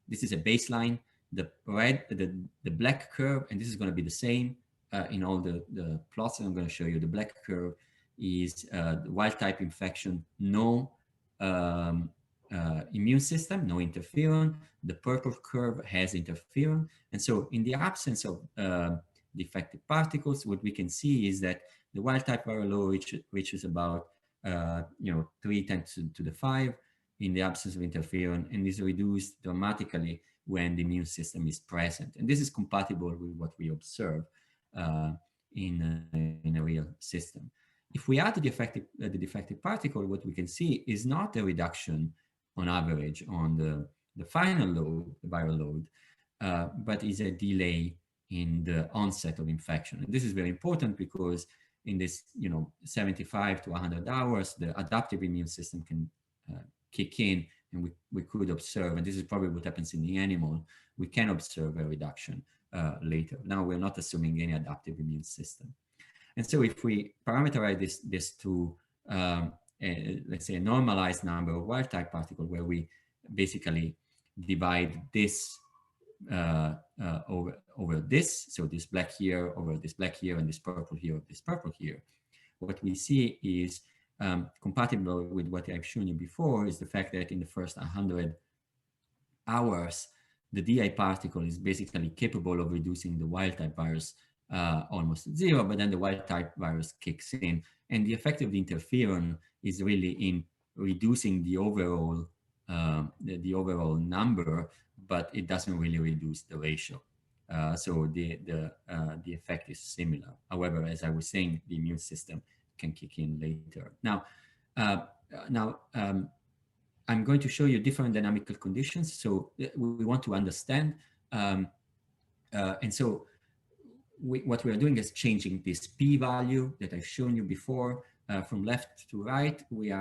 This is a baseline, the red, the black curve, and this is going to be the same in all the plots that I'm going to show you. The black curve is the wild type infection, no immune system, no interferon. The purple curve has interferon. And so in the absence of defective particles, what we can see is that the wild type viral load reaches about 3×10⁵ in the absence of interferon, and is reduced dramatically when the immune system is present. And this is compatible with what we observe in a real system. If we add the defective particle, what we can see is not a reduction on average on the final load, the viral load, but is a delay in the onset of infection. And this is very important because in this, 75 to 100 hours, the adaptive immune system can kick in, and we could observe, and this is probably what happens in the animal, we can observe a reduction later. Now, we're not assuming any adaptive immune system. And so if we parameterize this to, let's say, a normalized number of wild type particles, where we basically divide this over this, so this black here over this black here, and this purple here over this purple here, what we see is compatible with what I've shown you before, is the fact that in the first 100 hours, the DI particle is basically capable of reducing the wild type virus almost to zero, but then the wild type virus kicks in, and the effect of the interferon is really in reducing the overall number, but it doesn't really reduce the ratio. So the effect is similar. However, as I was saying, the immune system can kick in later. Now, I'm going to show you different dynamical conditions. So we want to understand, and so what we are doing is changing this p-value that I've shown you before from left to right. We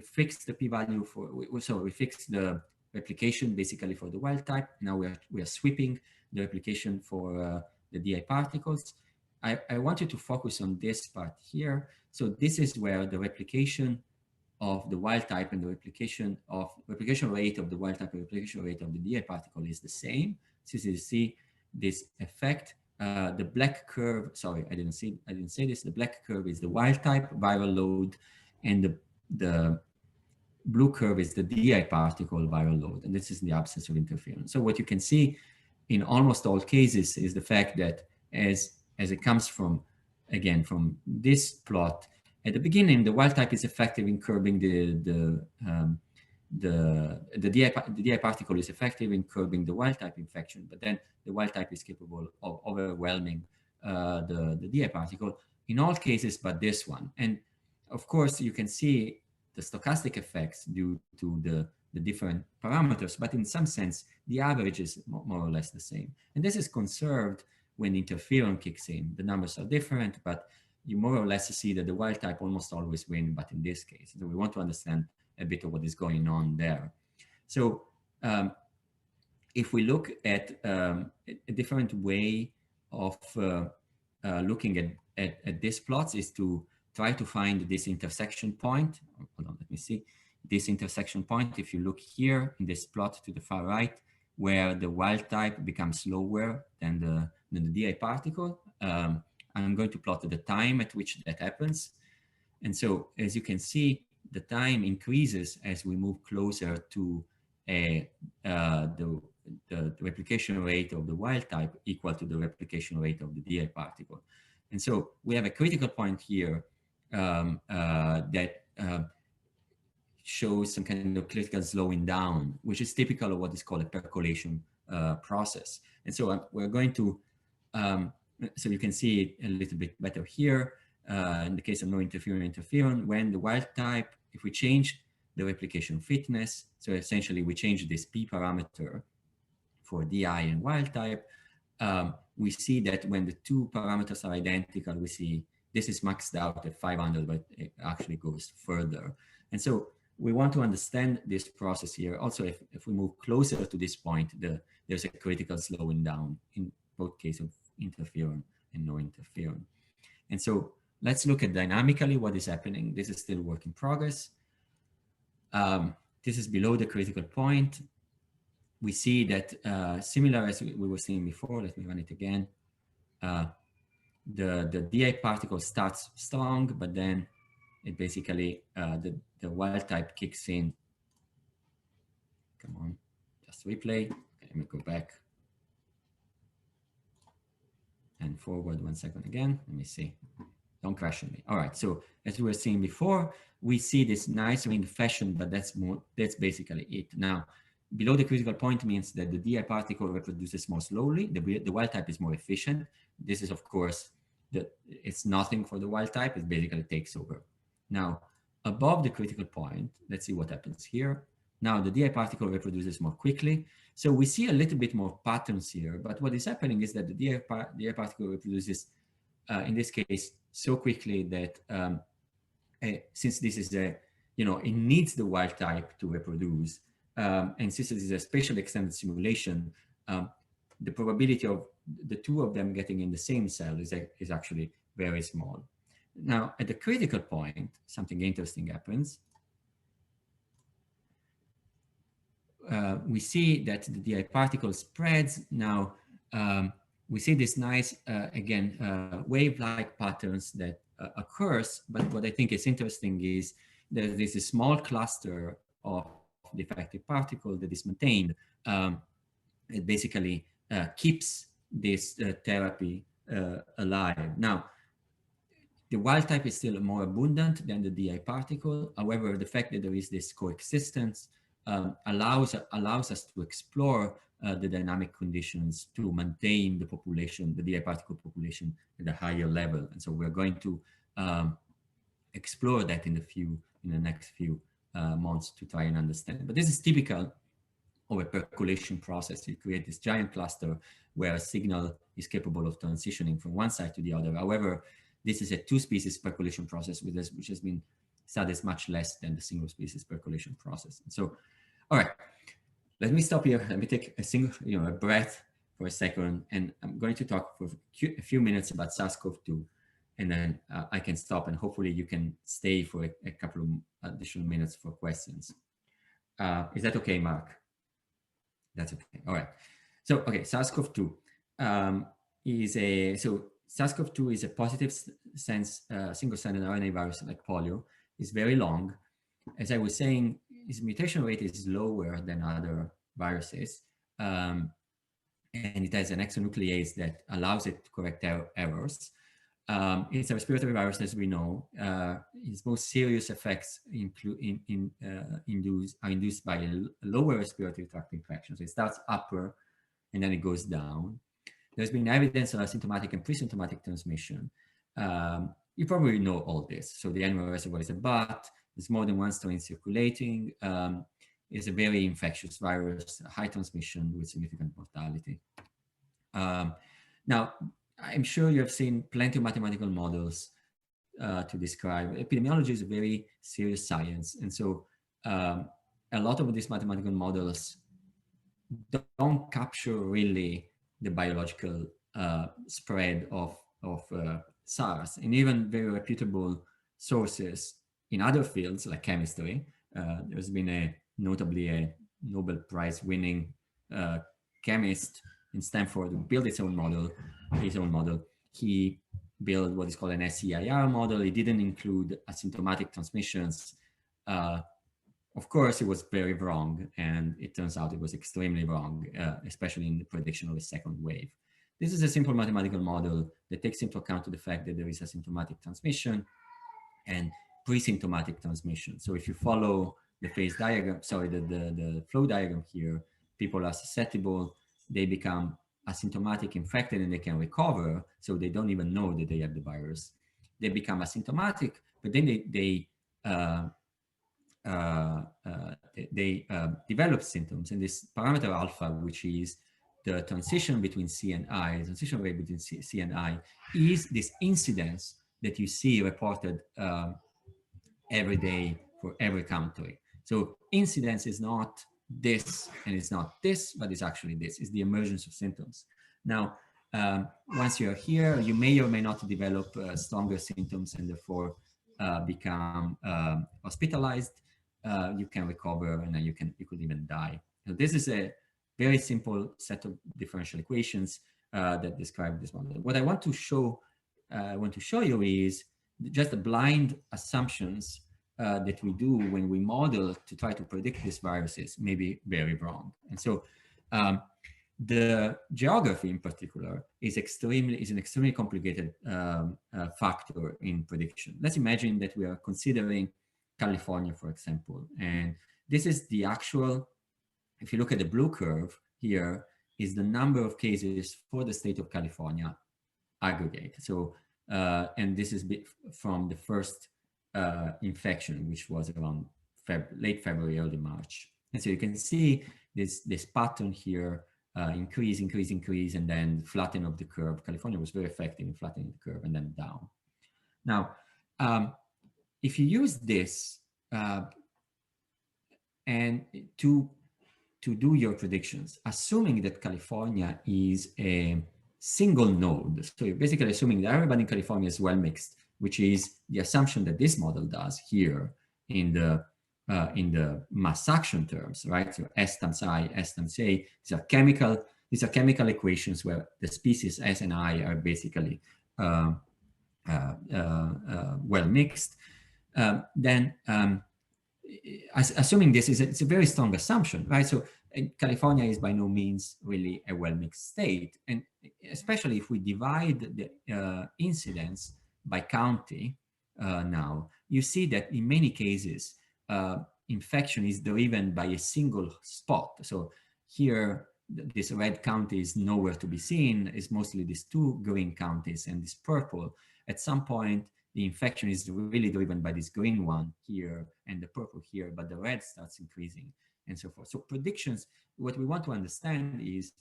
fixed the p-value for, so we fixed the replication basically for the wild type. Now we are sweeping the replication for the DI particles. I want you to focus on this part here. So this is where the replication of the wild type and the replication rate of the wild type and replication rate of the DI particle is the same. So you see this effect. The black curve, sorry, I didn't say this. The black curve is the wild type viral load, and the blue curve is the DI particle viral load, and this is in the absence of interference. So what you can see in almost all cases is the fact that as it comes from, again, from this plot, at the beginning, the wild type is effective in curbing the DI particle is effective in curbing the wild type infection, but then the wild type is capable of overwhelming the DI particle in all cases but this one. And of course, you can see the stochastic effects due to the different parameters, but in some sense, the average is more or less the same. And this is conserved when interferon kicks in. The numbers are different, but you more or less see that the wild type almost always win, but in this case. So we want to understand a bit of what is going on there. So if we look at a different way of looking at these plots is to try to find this intersection point. Hold on, let me see. This intersection point, if you look here in this plot to the far right, where the wild type becomes lower than the DI particle, I'm going to plot the time at which that happens. And so, as you can see, the time increases as we move closer to the replication rate of the wild type equal to the replication rate of the DI particle. And so we have a critical point here that shows some kind of critical slowing down, which is typical of what is called a percolation process. And so we're going to, so you can see it a little bit better here. In the case of no interferon, when the wild type, if we change the replication fitness, so essentially we change this P parameter for DI and wild type, we see that when the two parameters are identical, we see this is maxed out at 500, but it actually goes further. And so we want to understand this process here. Also, if we move closer to this point, there's a critical slowing down in both cases of interferon and no interferon. And so let's look at dynamically what is happening. This is still work in progress. This is below the critical point. We see that similar as we were seeing before, let me run it again. The DI particle starts strong, but then it basically, the wild type kicks in. Come on, just replay. Okay, let me go back and forward 1 second again. Let me see. Don't crash on me. All right, so as we were seeing before, we see this nice ring fashion, but that's basically it. Now, below the critical point means that the DI particle reproduces more slowly. The wild type is more efficient. This is, of course, it's nothing for the wild type. It basically takes over. Now, above the critical point, let's see what happens here. Now, the DI particle reproduces more quickly. So we see a little bit more patterns here. But what is happening is that the DI particle reproduces, in this case, so quickly that since this is it needs the wild type to reproduce, and since it is a spatially extended simulation, the probability of the two of them getting in the same cell is actually very small. Now, at the critical point, something interesting happens. We see that the DI particle spreads. Now, we see this nice, again, wave-like patterns that occurs. But what I think is interesting is that there's a small cluster of the effective particle that is maintained. It basically keeps this therapy alive. Now, the wild type is still more abundant than the DI particle. However, the fact that there is this coexistence allows us to explore the dynamic conditions to maintain the population, the DI particle population, at a higher level. And so we're going to explore that in the next few months to try and understand. But this is typical of a percolation process. You create this giant cluster where a signal is capable of transitioning from one side to the other. However, this is a two-species percolation process which has been studied much less than the single-species percolation process. And so, all right, let me stop here. Let me take a breath for a second, and I'm going to talk for a few minutes about SARS-CoV-2, and then I can stop, and hopefully you can stay for a couple of additional minutes for questions. Is that okay, Mark? That's okay. All right. So, okay, SARS-CoV-2 SARS-CoV-2 is a positive sense single-stranded RNA virus like polio. It's very long. As I was saying, its mutation rate is lower than other viruses. And it has an exonuclease that allows it to correct errors. It's a respiratory virus, as we know. Its most serious effects are induced by a lower respiratory tract infection. So it starts upper and then it goes down. There's been evidence of asymptomatic and pre-symptomatic transmission. You probably know all this. So the animal reservoir is a bat. There's more than one strain circulating. It's a very infectious virus, high transmission with significant mortality. Now, I'm sure you have seen plenty of mathematical models to describe. Epidemiology is a very serious science. And so a lot of these mathematical models don't capture really the biological spread of SARS. And even very reputable sources in other fields like chemistry, there's been notably a Nobel Prize winning chemist in Stanford who built his own model. He built what is called an SEIR model. It didn't include asymptomatic transmissions. Of course, it was very wrong, and it turns out it was extremely wrong, especially in the prediction of a second wave. This is a simple mathematical model that takes into account the fact that there is asymptomatic transmission and pre-symptomatic transmission. So if you follow the phase diagram, sorry, the flow diagram here, people are susceptible, they become asymptomatic infected and they can recover, so they don't even know that they have the virus. They become asymptomatic, but then they develop symptoms, and this parameter alpha, which is the transition between C and I, the transition rate between C and I, is this incidence that you see reported every day for every country. So incidence is not this and it's not this, but it's actually this. It's the emergence of symptoms. Now, once you're here, you may or may not develop stronger symptoms and therefore become hospitalized. You can recover and then you could even die. So this is a very simple set of differential equations that describe this model. What I want to show you is just the blind assumptions that we do when we model to try to predict these viruses may be very wrong. And so the geography in particular is an extremely complicated factor in prediction. Let's imagine that we are considering California, for example, and this is the actual, if you look at the blue curve here, is the number of cases for the state of California aggregate. So, and this is from the first infection, which was around late February, early March. And so you can see this pattern here, increase, and then flatten of the curve. California was very effective in flattening the curve and then down. Now, if you use this and to do your predictions, assuming that California is a single node, so you're basically assuming that everybody in California is well mixed, which is the assumption that this model does here in the mass action terms, right? So S times I, S times A, these are chemical equations where the species S and I are basically well mixed. Assuming this it's a very strong assumption, right? So California is by no means really a well-mixed state, and especially if we divide the incidence by county now, you see that in many cases infection is driven by a single spot. So here this red county is nowhere to be seen. It's mostly these two green counties and this purple. At some point the infection is really driven by this green one here and the purple here, but the red starts increasing and so forth. So predictions, what we want to understand is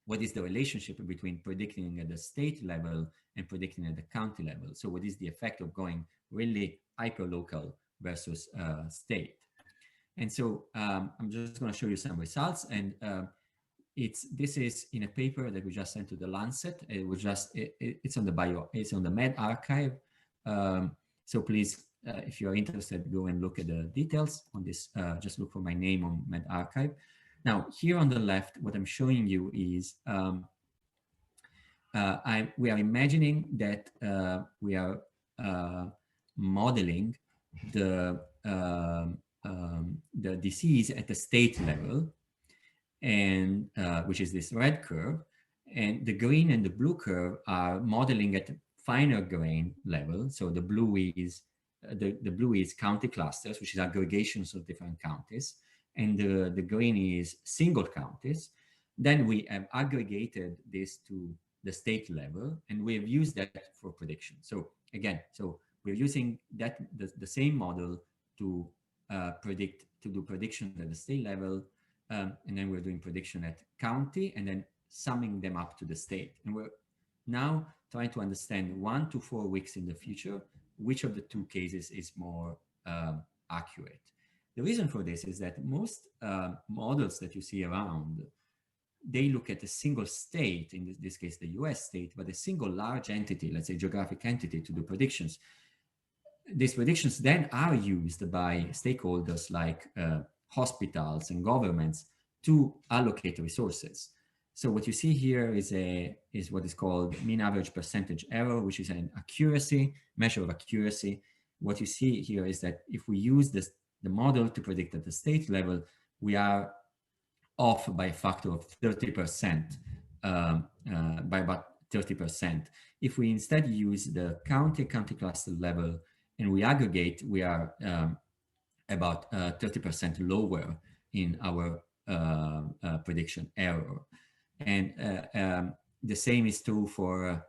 what is the relationship between predicting at the state level and predicting at the county level. So what is the effect of going really hyperlocal versus state? And so I'm just going to show you some results, and this is in a paper that we just sent to the Lancet. It's on the Med archive. So please, if you're interested, go and look at the details on this. Just look for my name on Med archive. Now, here on the left, what I'm showing you is we are imagining that we are modeling the disease at the state level, and which is this red curve, and the green and the blue curve are modeling at finer grain level. So the blue is county clusters, which is aggregations of different counties, and the green is single counties. Then we have aggregated this to the state level, and we have used that for prediction. So again, so we're using that the same model to do prediction at the state level, and then we're doing prediction at county, and then summing them up to the state. And now trying to understand 1 to 4 weeks in the future, which of the two cases is more accurate. The reason for this is that most models that you see around, they look at a single state, in this case the US state, but a single large entity, let's say geographic entity, to do predictions. These predictions then are used by stakeholders like hospitals and governments to allocate resources. So what you see here is what is called mean average percentage error, which is an accuracy, measure of accuracy. What you see here is that if we use the model to predict at the state level, we are off by a factor of 30%, by about 30%. If we instead use the county cluster level and we aggregate, we are about 30% lower in our prediction error. And the same is true for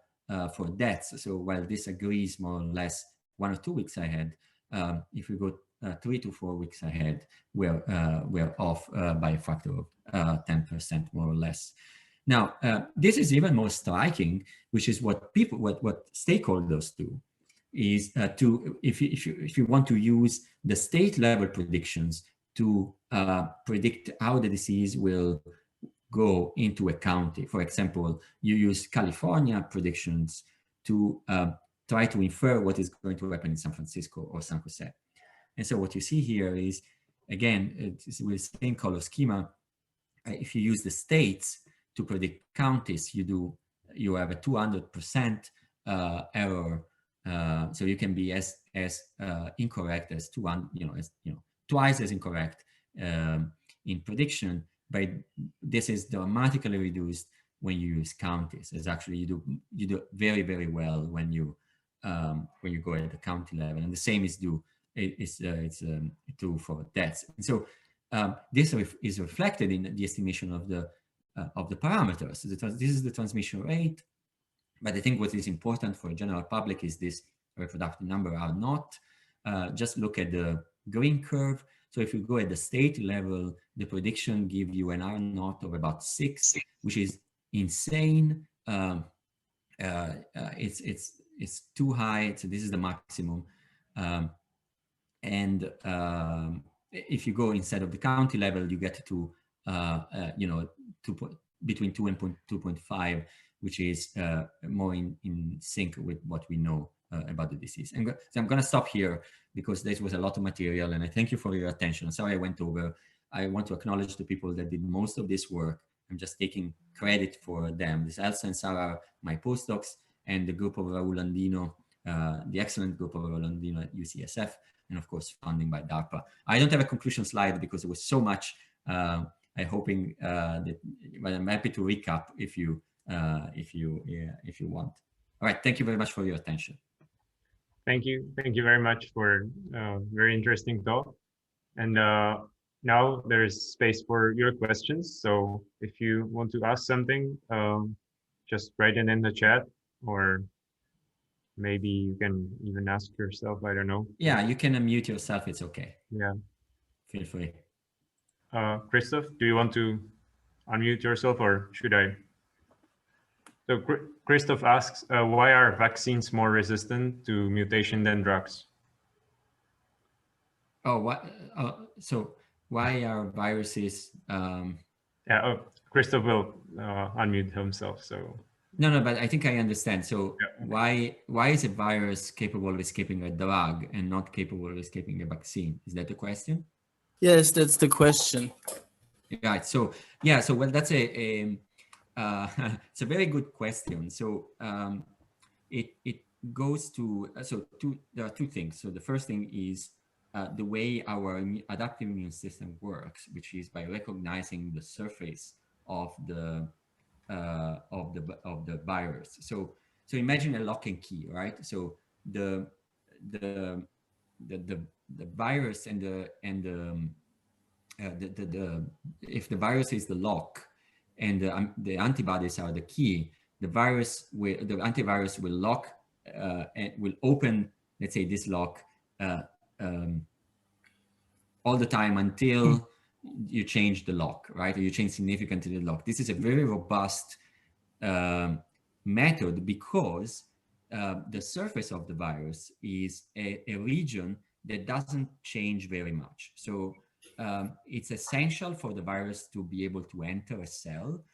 deaths. So while this agrees more or less 1 or 2 weeks ahead, if we go 3 to 4 weeks ahead, we're off by a factor of 10% more or less. Now, this is even more striking, which is what stakeholders do, is if you want to use the state level predictions to predict how the disease will go into a county. For example, you use California predictions to try to infer what is going to happen in San Francisco or San Jose. And so what you see here is, again, it's with the same color schema. If you use the states to predict counties, you have a 200% error. So you can be as incorrect as twice as incorrect in prediction, but this is dramatically reduced when you use counties. It's actually you do very, very well when you go at the county level, and the same is true for deaths. And so this is reflected in the estimation of the parameters. This is the transmission rate, but I think what is important for the general public is this reproductive number R naught. Just look at the green curve. So if you go at the state level, the prediction gives you an R naught of about 6, which is insane. It's too high. So this is the maximum. And if you go instead of the county level, you get to between 2 and 2.5, which is more in sync with what we know about the disease. And so I'm going to stop here because this was a lot of material, and I thank you for your attention. Sorry I went over. I want to acknowledge the people that did most of this work. I'm just taking credit for them. This Elsa and Sarah, my postdocs, and the group of Raul Andino, the excellent group of Raul Andino at UCSF, and of course funding by DARPA. I don't have a conclusion slide because there was so much. I'm hoping that, but I'm happy to recap if you want. All right, thank you very much for your attention. Thank you very much for very interesting talk. And now there's space for your questions. So if you want to ask something, just write it in the chat, or maybe you can even ask yourself. I don't know. Yeah, you can unmute yourself. It's okay. Yeah. Feel free. Christoph, do you want to unmute yourself, or should I? So Christoph asks, why are vaccines more resistant to mutation than drugs? Oh, what? So why are viruses? Yeah, Christoph will unmute himself. So no, but I think I understand. So yeah. Why is a virus capable of escaping a drug and not capable of escaping a vaccine? Is that the question? Yes, that's the question. Right. So yeah. So well, that's it's a very good question. So it goes to there are two things. So the first thing is the way our adaptive immune system works, which is by recognizing the surface of the virus. So imagine a lock and key, right? So the virus and if the virus is the lock and the antibodies are the key, the antivirus will lock and will open, let's say, this lock all the time until you change the lock, right? Or you change significantly the lock. This is a very robust method because the surface of the virus is a region that doesn't change very much. So it's essential for the virus to be able to enter a cell,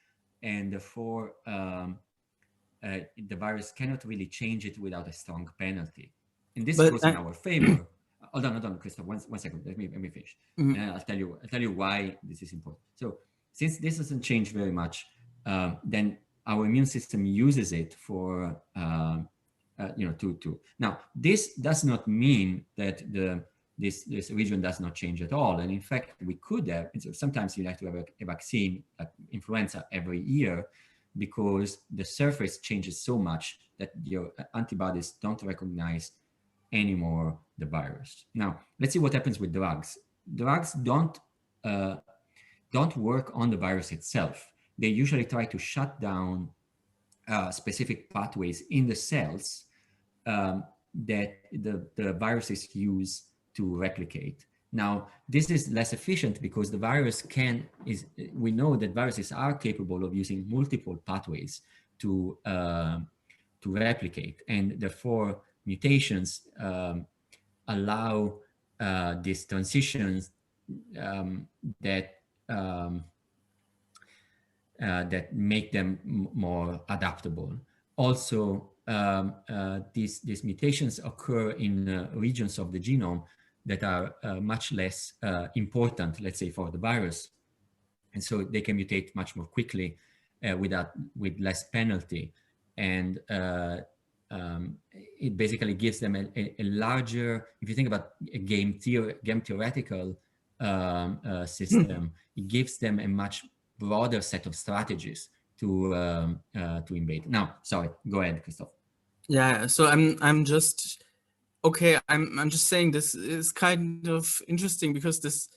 and therefore the virus cannot really change it without a strong penalty. And this goes in our favor. Hold on, Christoph, one second. Let me finish. I'll tell you why this is important. So since this doesn't change very much, then our immune system uses it for Now, this does not mean that this region does not change at all. And in fact, we could have. So sometimes you have to have a vaccine, like influenza, every year, because the surface changes so much that your antibodies don't recognize anymore the virus. Now, let's see what happens with drugs. Drugs don't work on the virus itself. They usually try to shut down specific pathways in the cells that the viruses use to replicate. Now, this is less efficient because the virus we know that viruses are capable of using multiple pathways to replicate, and therefore mutations allow these transitions that make them more adaptable. Also, these mutations occur in regions of the genome that are much less important, let's say, for the virus. And so they can mutate much more quickly with less penalty. And it basically gives them a larger, if you think about a game theoretical system, it gives them a much broader set of strategies to invade. Now, sorry, go ahead, Christoph. Yeah, so I'm just okay. I'm just saying this is kind of interesting because this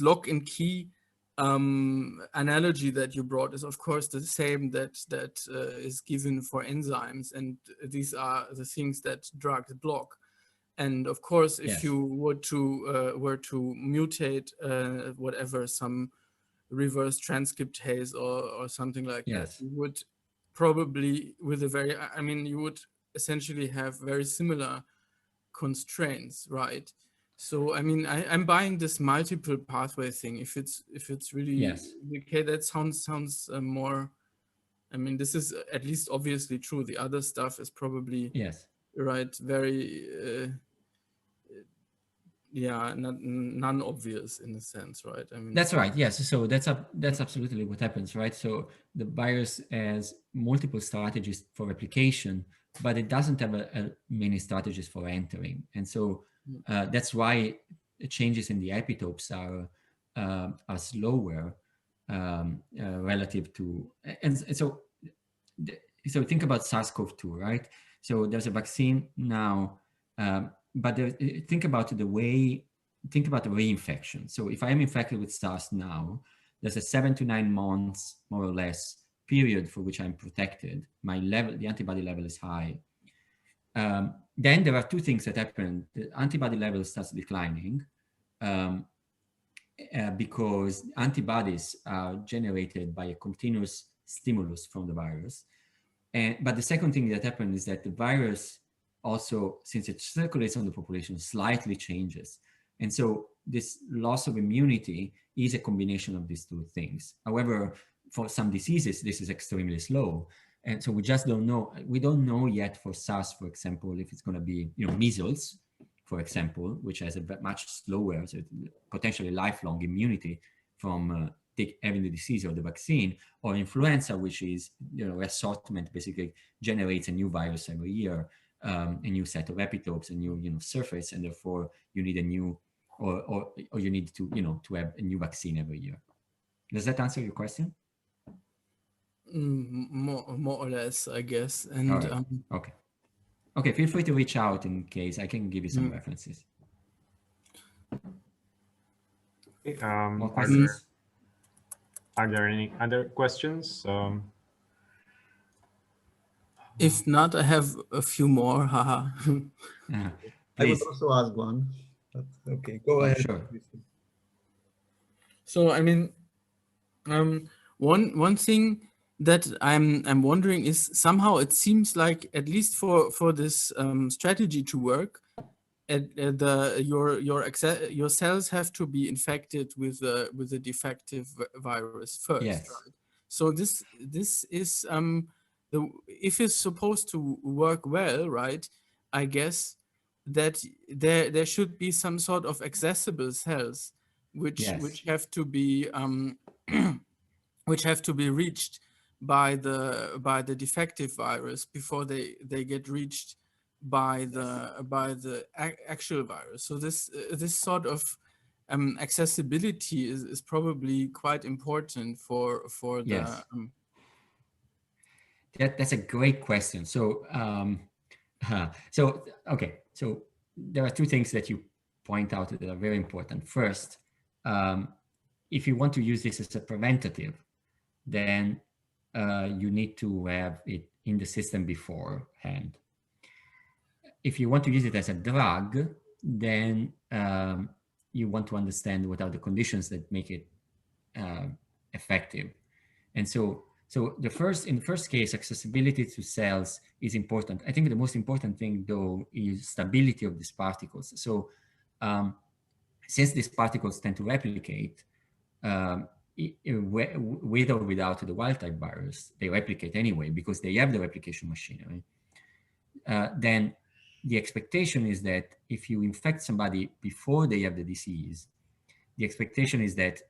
lock and key analogy that you brought is of course the same that is given for enzymes, and these are the things that drugs block. And of course, if you were to mutate whatever, some reverse transcriptase or something like that, you would probably you would essentially have very similar constraints, right? So I mean, I'm buying this multiple pathway thing. If it's really okay, that sounds more. I mean, this is at least obviously true. The other stuff is probably right, very non-obvious in a sense, right? I mean, that's right. Yes. So that's absolutely what happens, right? So the virus has multiple strategies for replication, but it doesn't have many strategies for entering, and so that's why changes in the epitopes are slower relative to, and so think about SARS-CoV-2, right? So there's a vaccine now. But think about the reinfection. So if I am infected with SARS now, there's a 7 to 9 months, more or less, period for which I'm protected. The antibody level is high. Then there are two things that happen. The antibody level starts declining because antibodies are generated by a continuous stimulus from the virus. But the second thing that happens is that the virus also, since it circulates on the population, slightly changes. And so this loss of immunity is a combination of these two things. However, for some diseases, this is extremely slow. And so we just don't know. We don't know yet for SARS, for example, if it's going to be, measles, for example, which has a much slower, so potentially lifelong immunity from having the disease or the vaccine, or influenza, which is, assortment basically generates a new virus every year. A new set of epitopes, a new surface, and therefore you need a new or you need to to have a new vaccine every year. Does that answer your question? More or less, I guess. And right. Okay. Feel free to reach out in case I can give you some references. More questions? Are there any other questions? If not, I have a few more. Haha. I would also ask one. But okay, go ahead. Sure. So I mean, one thing that I'm wondering is somehow it seems like, at least for this strategy to work, your cells have to be infected with a defective virus first, Yes. right? So this is if it's supposed to work well, right? I guess that there should be some sort of accessible cells which have to be which have to be reached by the defective virus before they get reached by the actual virus. So this sort of accessibility is probably quite important for the That's a great question. So okay, so there are two things that you point out that are very important. First, if you want to use this as a preventative, then you need to have it in the system beforehand. If you want to use it as a drug, then you want to understand what are the conditions that make it effective. And so in the first case, accessibility to cells is important. I think the most important thing, though, is stability of these particles. So since these particles tend to replicate, with or without the wild type virus, they replicate anyway because they have the replication machinery. Then the expectation is that if you infect somebody before they have the disease, the expectation is that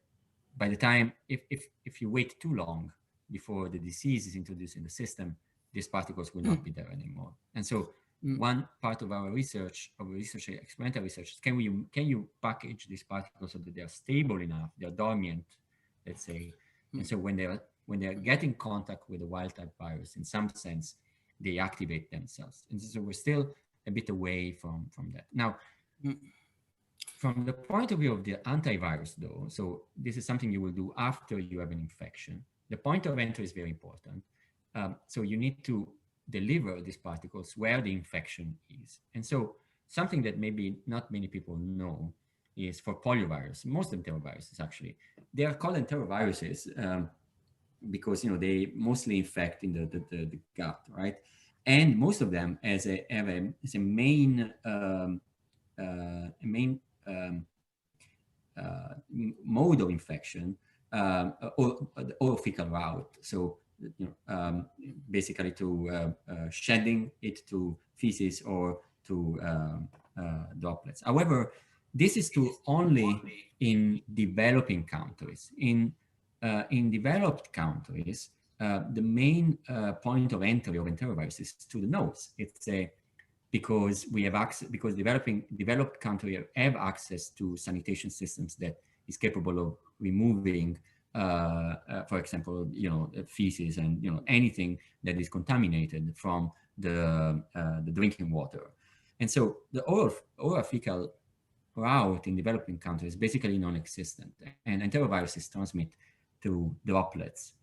by the time, if you wait too long before the disease is introduced in the system, these particles will not be there anymore. And so one part of our research, experimental research, is can you package these particles so that they are stable enough, they're dormant, let's say, and so when they're getting contact with the wild type virus, in some sense, they activate themselves. And so we're still a bit away from that. Now, from the point of view of the antivirus, though, so this is something you will do after you have an infection. The point of entry is very important. So you need to deliver these particles where the infection is. And so something that maybe not many people know is for poliovirus, most enteroviruses actually, they are called enteroviruses because they mostly infect in the gut, right? And most of them as a main mode of infection, or fecal route. So basically to shedding it to feces or to droplets. However, this is true only in developing countries. In developed countries, the main point of entry of enterovirus is to the nose. It's because we have access, because developed countries have access to sanitation systems that is capable of removing, for example, feces and anything that is contaminated from the drinking water. And so the oral fecal route in developing countries is basically non-existent, and enteroviruses transmit through droplets.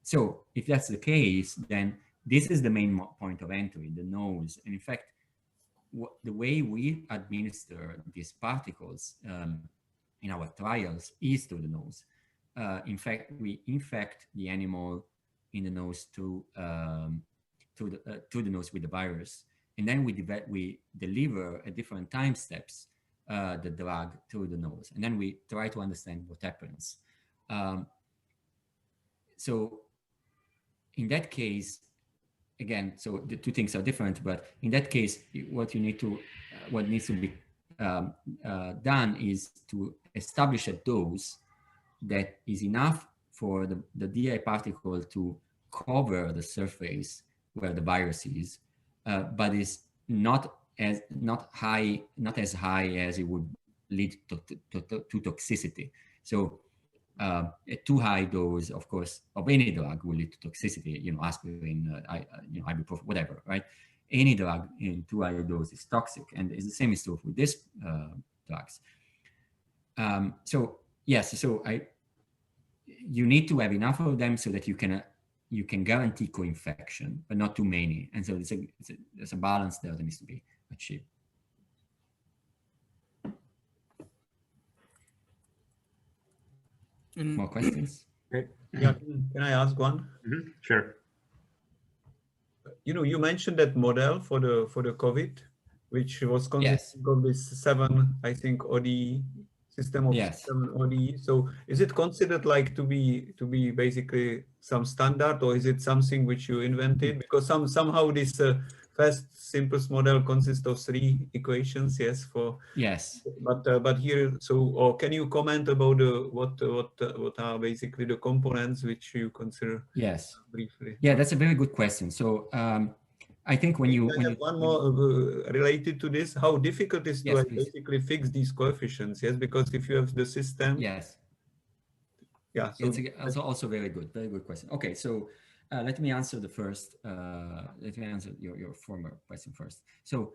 So if that's the case, then this is the main point of entry, the nose. And in fact, the way we administer these particles in our trials is through the nose. In fact, we infect the animal in the nose through the nose with the virus, and then we deliver at different time steps the drug through the nose, and then we try to understand what happens. So in that case, again, so the two things are different, but in that case, what needs to be done is to establish a dose that is enough for the DI particle to cover the surface where the virus is, but is not as high as it would lead to toxicity. So a too high dose, of course, of any drug will lead to toxicity. Aspirin, ibuprofen, whatever, right? Any drug in too high dose is toxic, and it's the same is true with these drugs. So yes, so you need to have enough of them so that you can guarantee co-infection, but not too many. And so there's a balance there that needs to be achieved. More questions? Okay. Yeah, can I ask one? Sure. You mentioned that model for the COVID, which was consisting of this 7, I think, ODE system of 7 ODE. So is it considered like to be basically some standard, or is it something which you invented? Because somehow this fast simplest model consists of 3 equations, yes, but here, so, or can you comment about what are basically the components which you consider? Briefly. Yeah, that's a very good question. So I think when you one more related to this, how difficult is to basically fix these coefficients? Yes, because if you have the system. Yeah. So it's also very good question. Okay, so let me answer the first. Let me answer your former question first. So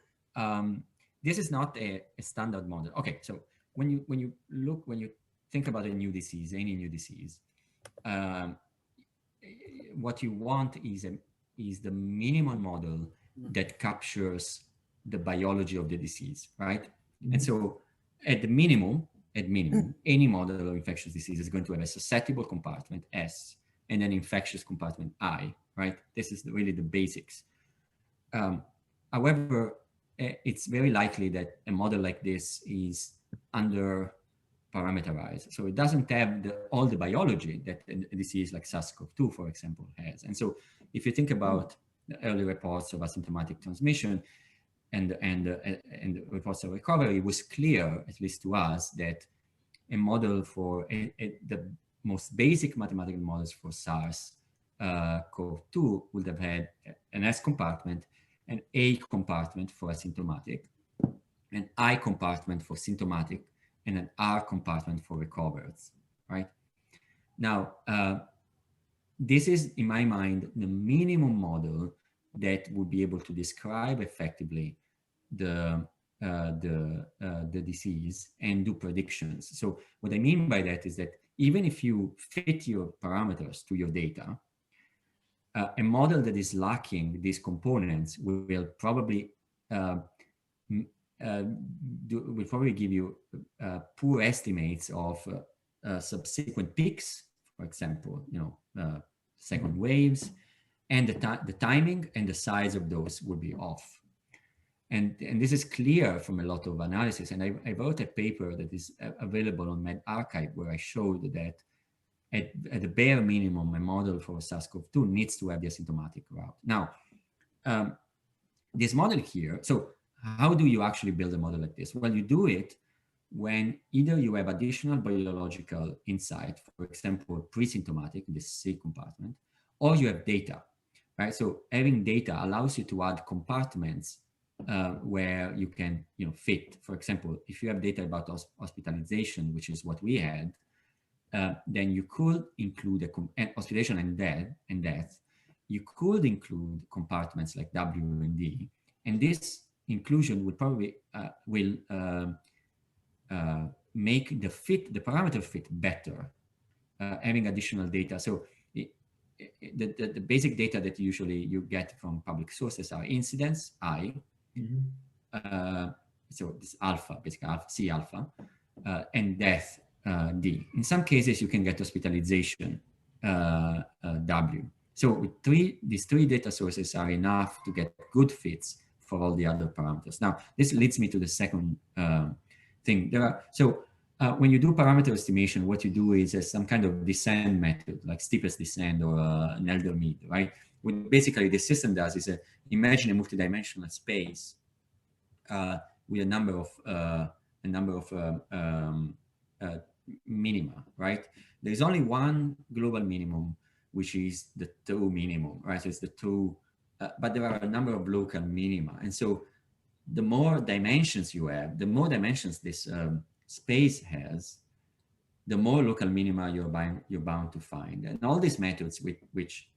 this is not a standard model. Okay, so when you think about a new disease, any new disease, what you want is the minimum model that captures the biology of the disease, right? And so at minimum, any model of infectious disease is going to have a susceptible compartment, S, and an infectious compartment, I, right? This is really the basics. However, it's very likely that a model like this is under parameterized. So it doesn't have all the biology that a disease like SARS-CoV-2, for example, has. And so if you think about the early reports of asymptomatic transmission and reports of recovery, it was clear, at least to us, that a model for the most basic mathematical models for SARS-CoV-2 would have had an S compartment, an A compartment for asymptomatic, an I compartment for symptomatic, and an R compartment for recovered, right? Now, this is, in my mind, the minimum model that would be able to describe effectively the disease and do predictions. So what I mean by that is that even if you fit your parameters to your data, a model that is lacking these components will probably give you poor estimates of subsequent peaks, for example, second waves, and the timing and the size of those will be off. And this is clear from a lot of analysis. And I wrote a paper that is available on medRxiv where I showed that at the bare minimum, a model for SARS-CoV-2 needs to have the asymptomatic route. Now, this model here, so how do you actually build a model like this? Well, you do it when either you have additional biological insight, for example, pre-symptomatic, the C compartment, or you have data, right? So having data allows you to add compartments where you can fit. For example, if you have data about hospitalization, which is what we had, then you could include hospitalization and death. You could include compartments like W and D, and this inclusion would probably make the parameter fit better, having additional data. So the basic data that usually you get from public sources are incidence, I, so this alpha, basically C alpha, and death, D. In some cases, you can get hospitalization, W. So with these three data sources are enough to get good fits for all the other parameters. Now, this leads me to the second thing. When you do parameter estimation, what you do is some kind of descent method, like steepest descent or an Elder-Mead, right? What basically the system does is imagine a multidimensional space with a number of minima, right? There is only one global minimum, which is the true minimum, right? So it's the true, but there are a number of local minima. And so the more dimensions you have, the more dimensions this space has, the more local minima you're bound to find. And all these methods which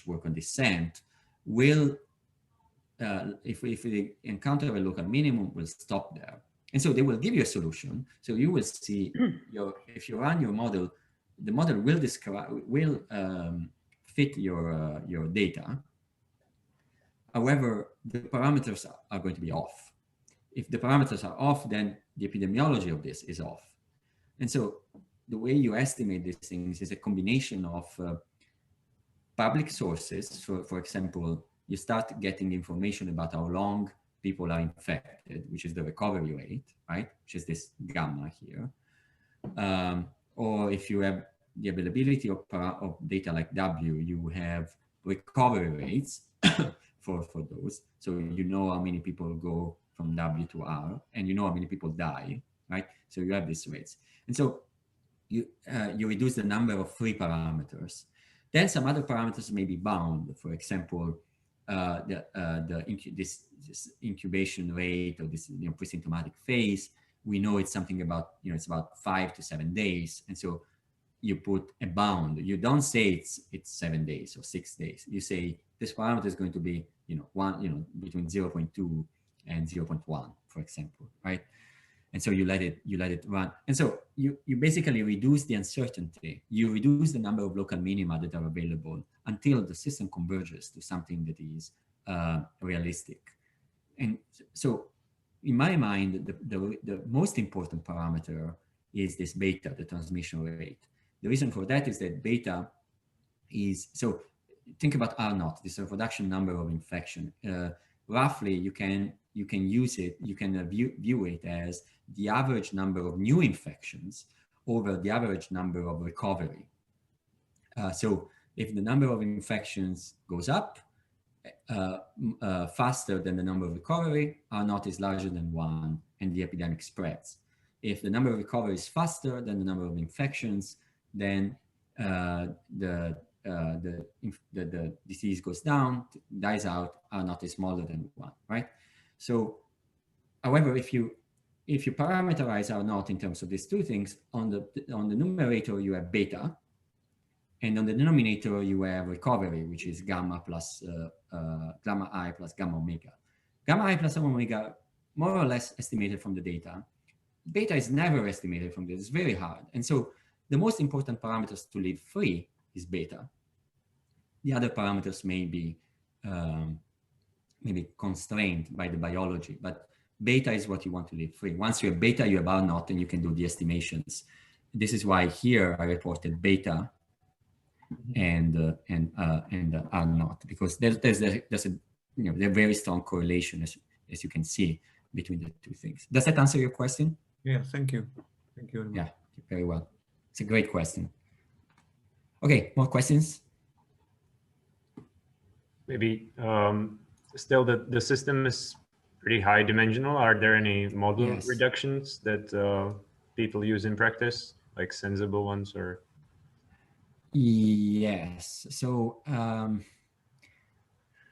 work on descent will, if they encounter a local minimum, will stop there. And so they will give you a solution. So you will see if you run your model, the model will fit your data. However, the parameters are going to be off. If the parameters are off, then the epidemiology of this is off. And so the way you estimate these things is a combination of public sources. For example, you start getting information about how long people are infected, which is the recovery rate, right? Which is this gamma here. Or if you have the availability of data like W, you have recovery rates for those. So you know how many people go from W to R, and you know how many people die, right? So you have these rates. And so you reduce the number of free parameters. Then some other parameters may be bound. For example, this incubation rate, or this pre-symptomatic phase, we know it's something about, it's about 5 to 7 days. And so you put a bound. You don't say it's 7 days or 6 days. You say this parameter is going to be, between 0.2 and 0.1, for example, right? And so you let it run. And so you basically reduce the uncertainty. You reduce the number of local minima that are available until the system converges to something that is realistic. And so in my mind, the most important parameter is this beta, the transmission rate. The reason for that is that beta is, so think about R0, this reproduction number of infection. Roughly, you can use it, you can view it as the average number of new infections over the average number of recovery. So if the number of infections goes up faster than the number of recovery, R0 is larger than 1, and the epidemic spreads. If the number of recovery is faster than the number of infections, then the disease goes down, dies out, R0 is smaller than 1, right? So, however, if you parameterize R0 in terms of these two things, on the numerator you have beta, and on the denominator you have recovery, which is gamma plus gamma I plus gamma omega. Gamma I plus gamma omega, more or less estimated from the data. Beta is never estimated from this. It's very hard. And so the most important parameters to live free is beta. The other parameters may be maybe constrained by the biology, but beta is what you want to live free. Once you have beta, you have R0, and you can do the estimations. This is why here I reported beta and R0, because there's a very strong correlation, as you can see, between the two things. Does that answer your question? Yeah, thank you. Thank you very much. Yeah, very well. It's a great question. Okay, more questions? Maybe still the system is pretty high dimensional. Are there any model reductions that people use in practice, like sensible ones or? Yes. So let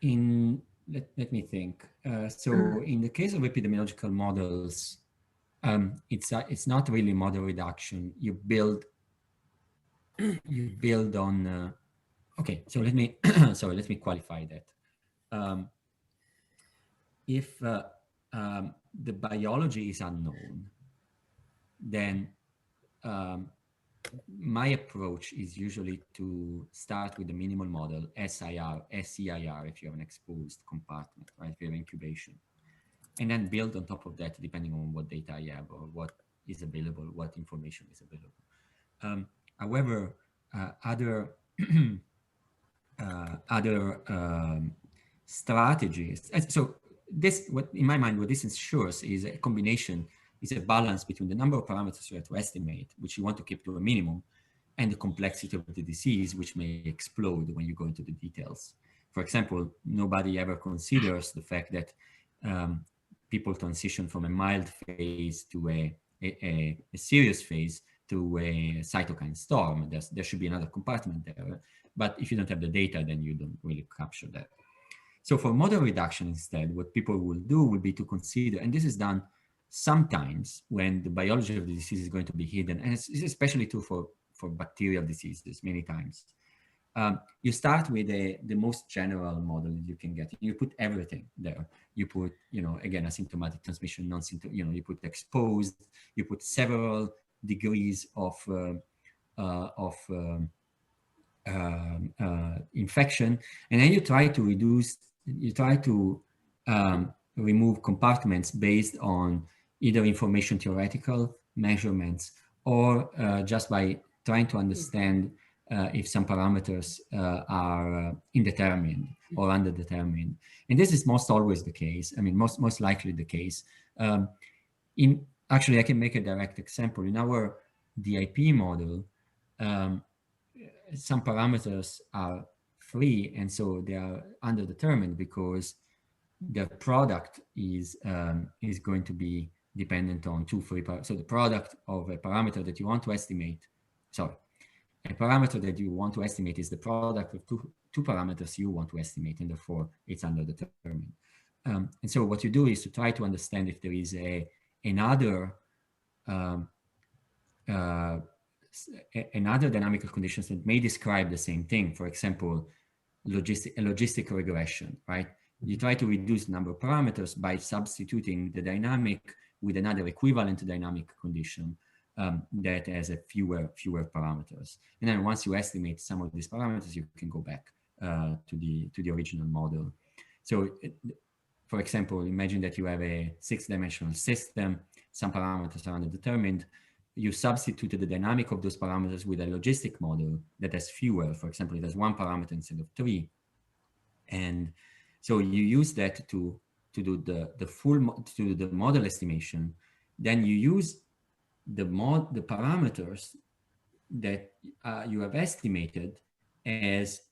me think. So in the case of epidemiological models, it's not really model reduction. You build on. Okay. So let me let me qualify that. If the biology is unknown, then my approach is usually to start with the minimal model, SEIR, if you have an exposed compartment, right? If you have incubation, and then build on top of that, depending on what data I have or what is available, what information is available. However, other strategies. So this, in my mind, what this ensures is a combination. Is a balance between the number of parameters you have to estimate, which you want to keep to a minimum, and the complexity of the disease, which may explode when you go into the details. For example, nobody ever considers the fact that people transition from a mild phase to a serious phase to a cytokine storm. There should be another compartment there. But if you don't have the data, then you don't really capture that. So for model reduction instead, what people will do will be to consider, and this is done sometimes when the biology of the disease is going to be hidden, and it's especially true for bacterial diseases many times. You start with the most general model you can get. You put everything there. You put, again, asymptomatic transmission, non-symptomatic, you put exposed, you put several degrees of infection, and then you try to remove compartments based on either information theoretical measurements or just by trying to understand if some parameters are indeterminate or underdetermined. And this is most always the case. I mean, most likely the case. Actually, I can make a direct example. In our DIP model, some parameters are free, and so they are underdetermined because the product is going to be dependent on two free parameters. So the product of a parameter that you want to estimate, sorry, a parameter that you want to estimate is the product of two parameters you want to estimate, and therefore it's underdetermined. And so what you do is to try to understand if there is another dynamical conditions that may describe the same thing. For example, logistic regression, right? You try to reduce the number of parameters by substituting the dynamic with another equivalent dynamic condition that has a fewer parameters. And then once you estimate some of these parameters, you can go back to the original model. So, for example, imagine that you have a 6-dimensional system, some parameters are underdetermined. You substituted the dynamic of those parameters with a logistic model that has fewer. For example, it has 1 parameter instead of 3. And so you use that to do the model estimation. Then you use the parameters that you have estimated as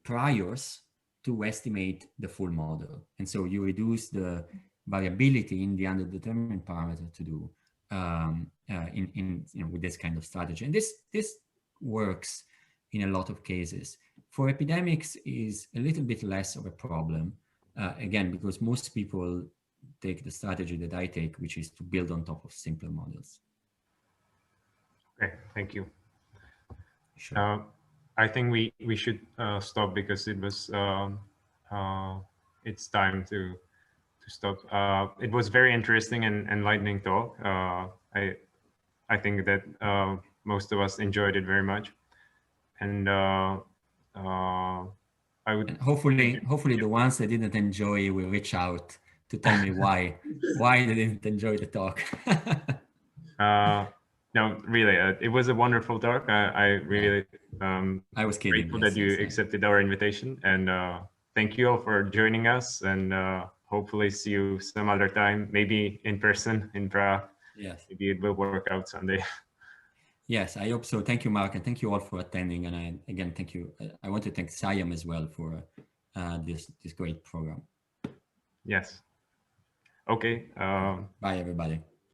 priors to estimate the full model. And so you reduce the variability in the underdetermined parameter to do with this kind of strategy. And this works in a lot of cases. For epidemics is a little bit less of a problem, again, because most people take the strategy that I take, which is to build on top of simpler models. Okay, thank you. Sure. I think we should stop because it was it's time to stop. It was very interesting and enlightening talk. I think that most of us enjoyed it very much, and I would and hopefully the ones that didn't enjoy will reach out to tell me why they didn't enjoy the talk. No, really, it was a wonderful talk. I really I was kidding. Grateful that you accepted our invitation, and thank you all for joining us, and hopefully see you some other time, maybe in person in Prague. Yes. Maybe it will work out someday. Yes, I hope so. Thank you, Mark, and thank you all for attending. And again, thank you. I want to thank Siam as well for this great program. Yes. Okay. Bye, everybody.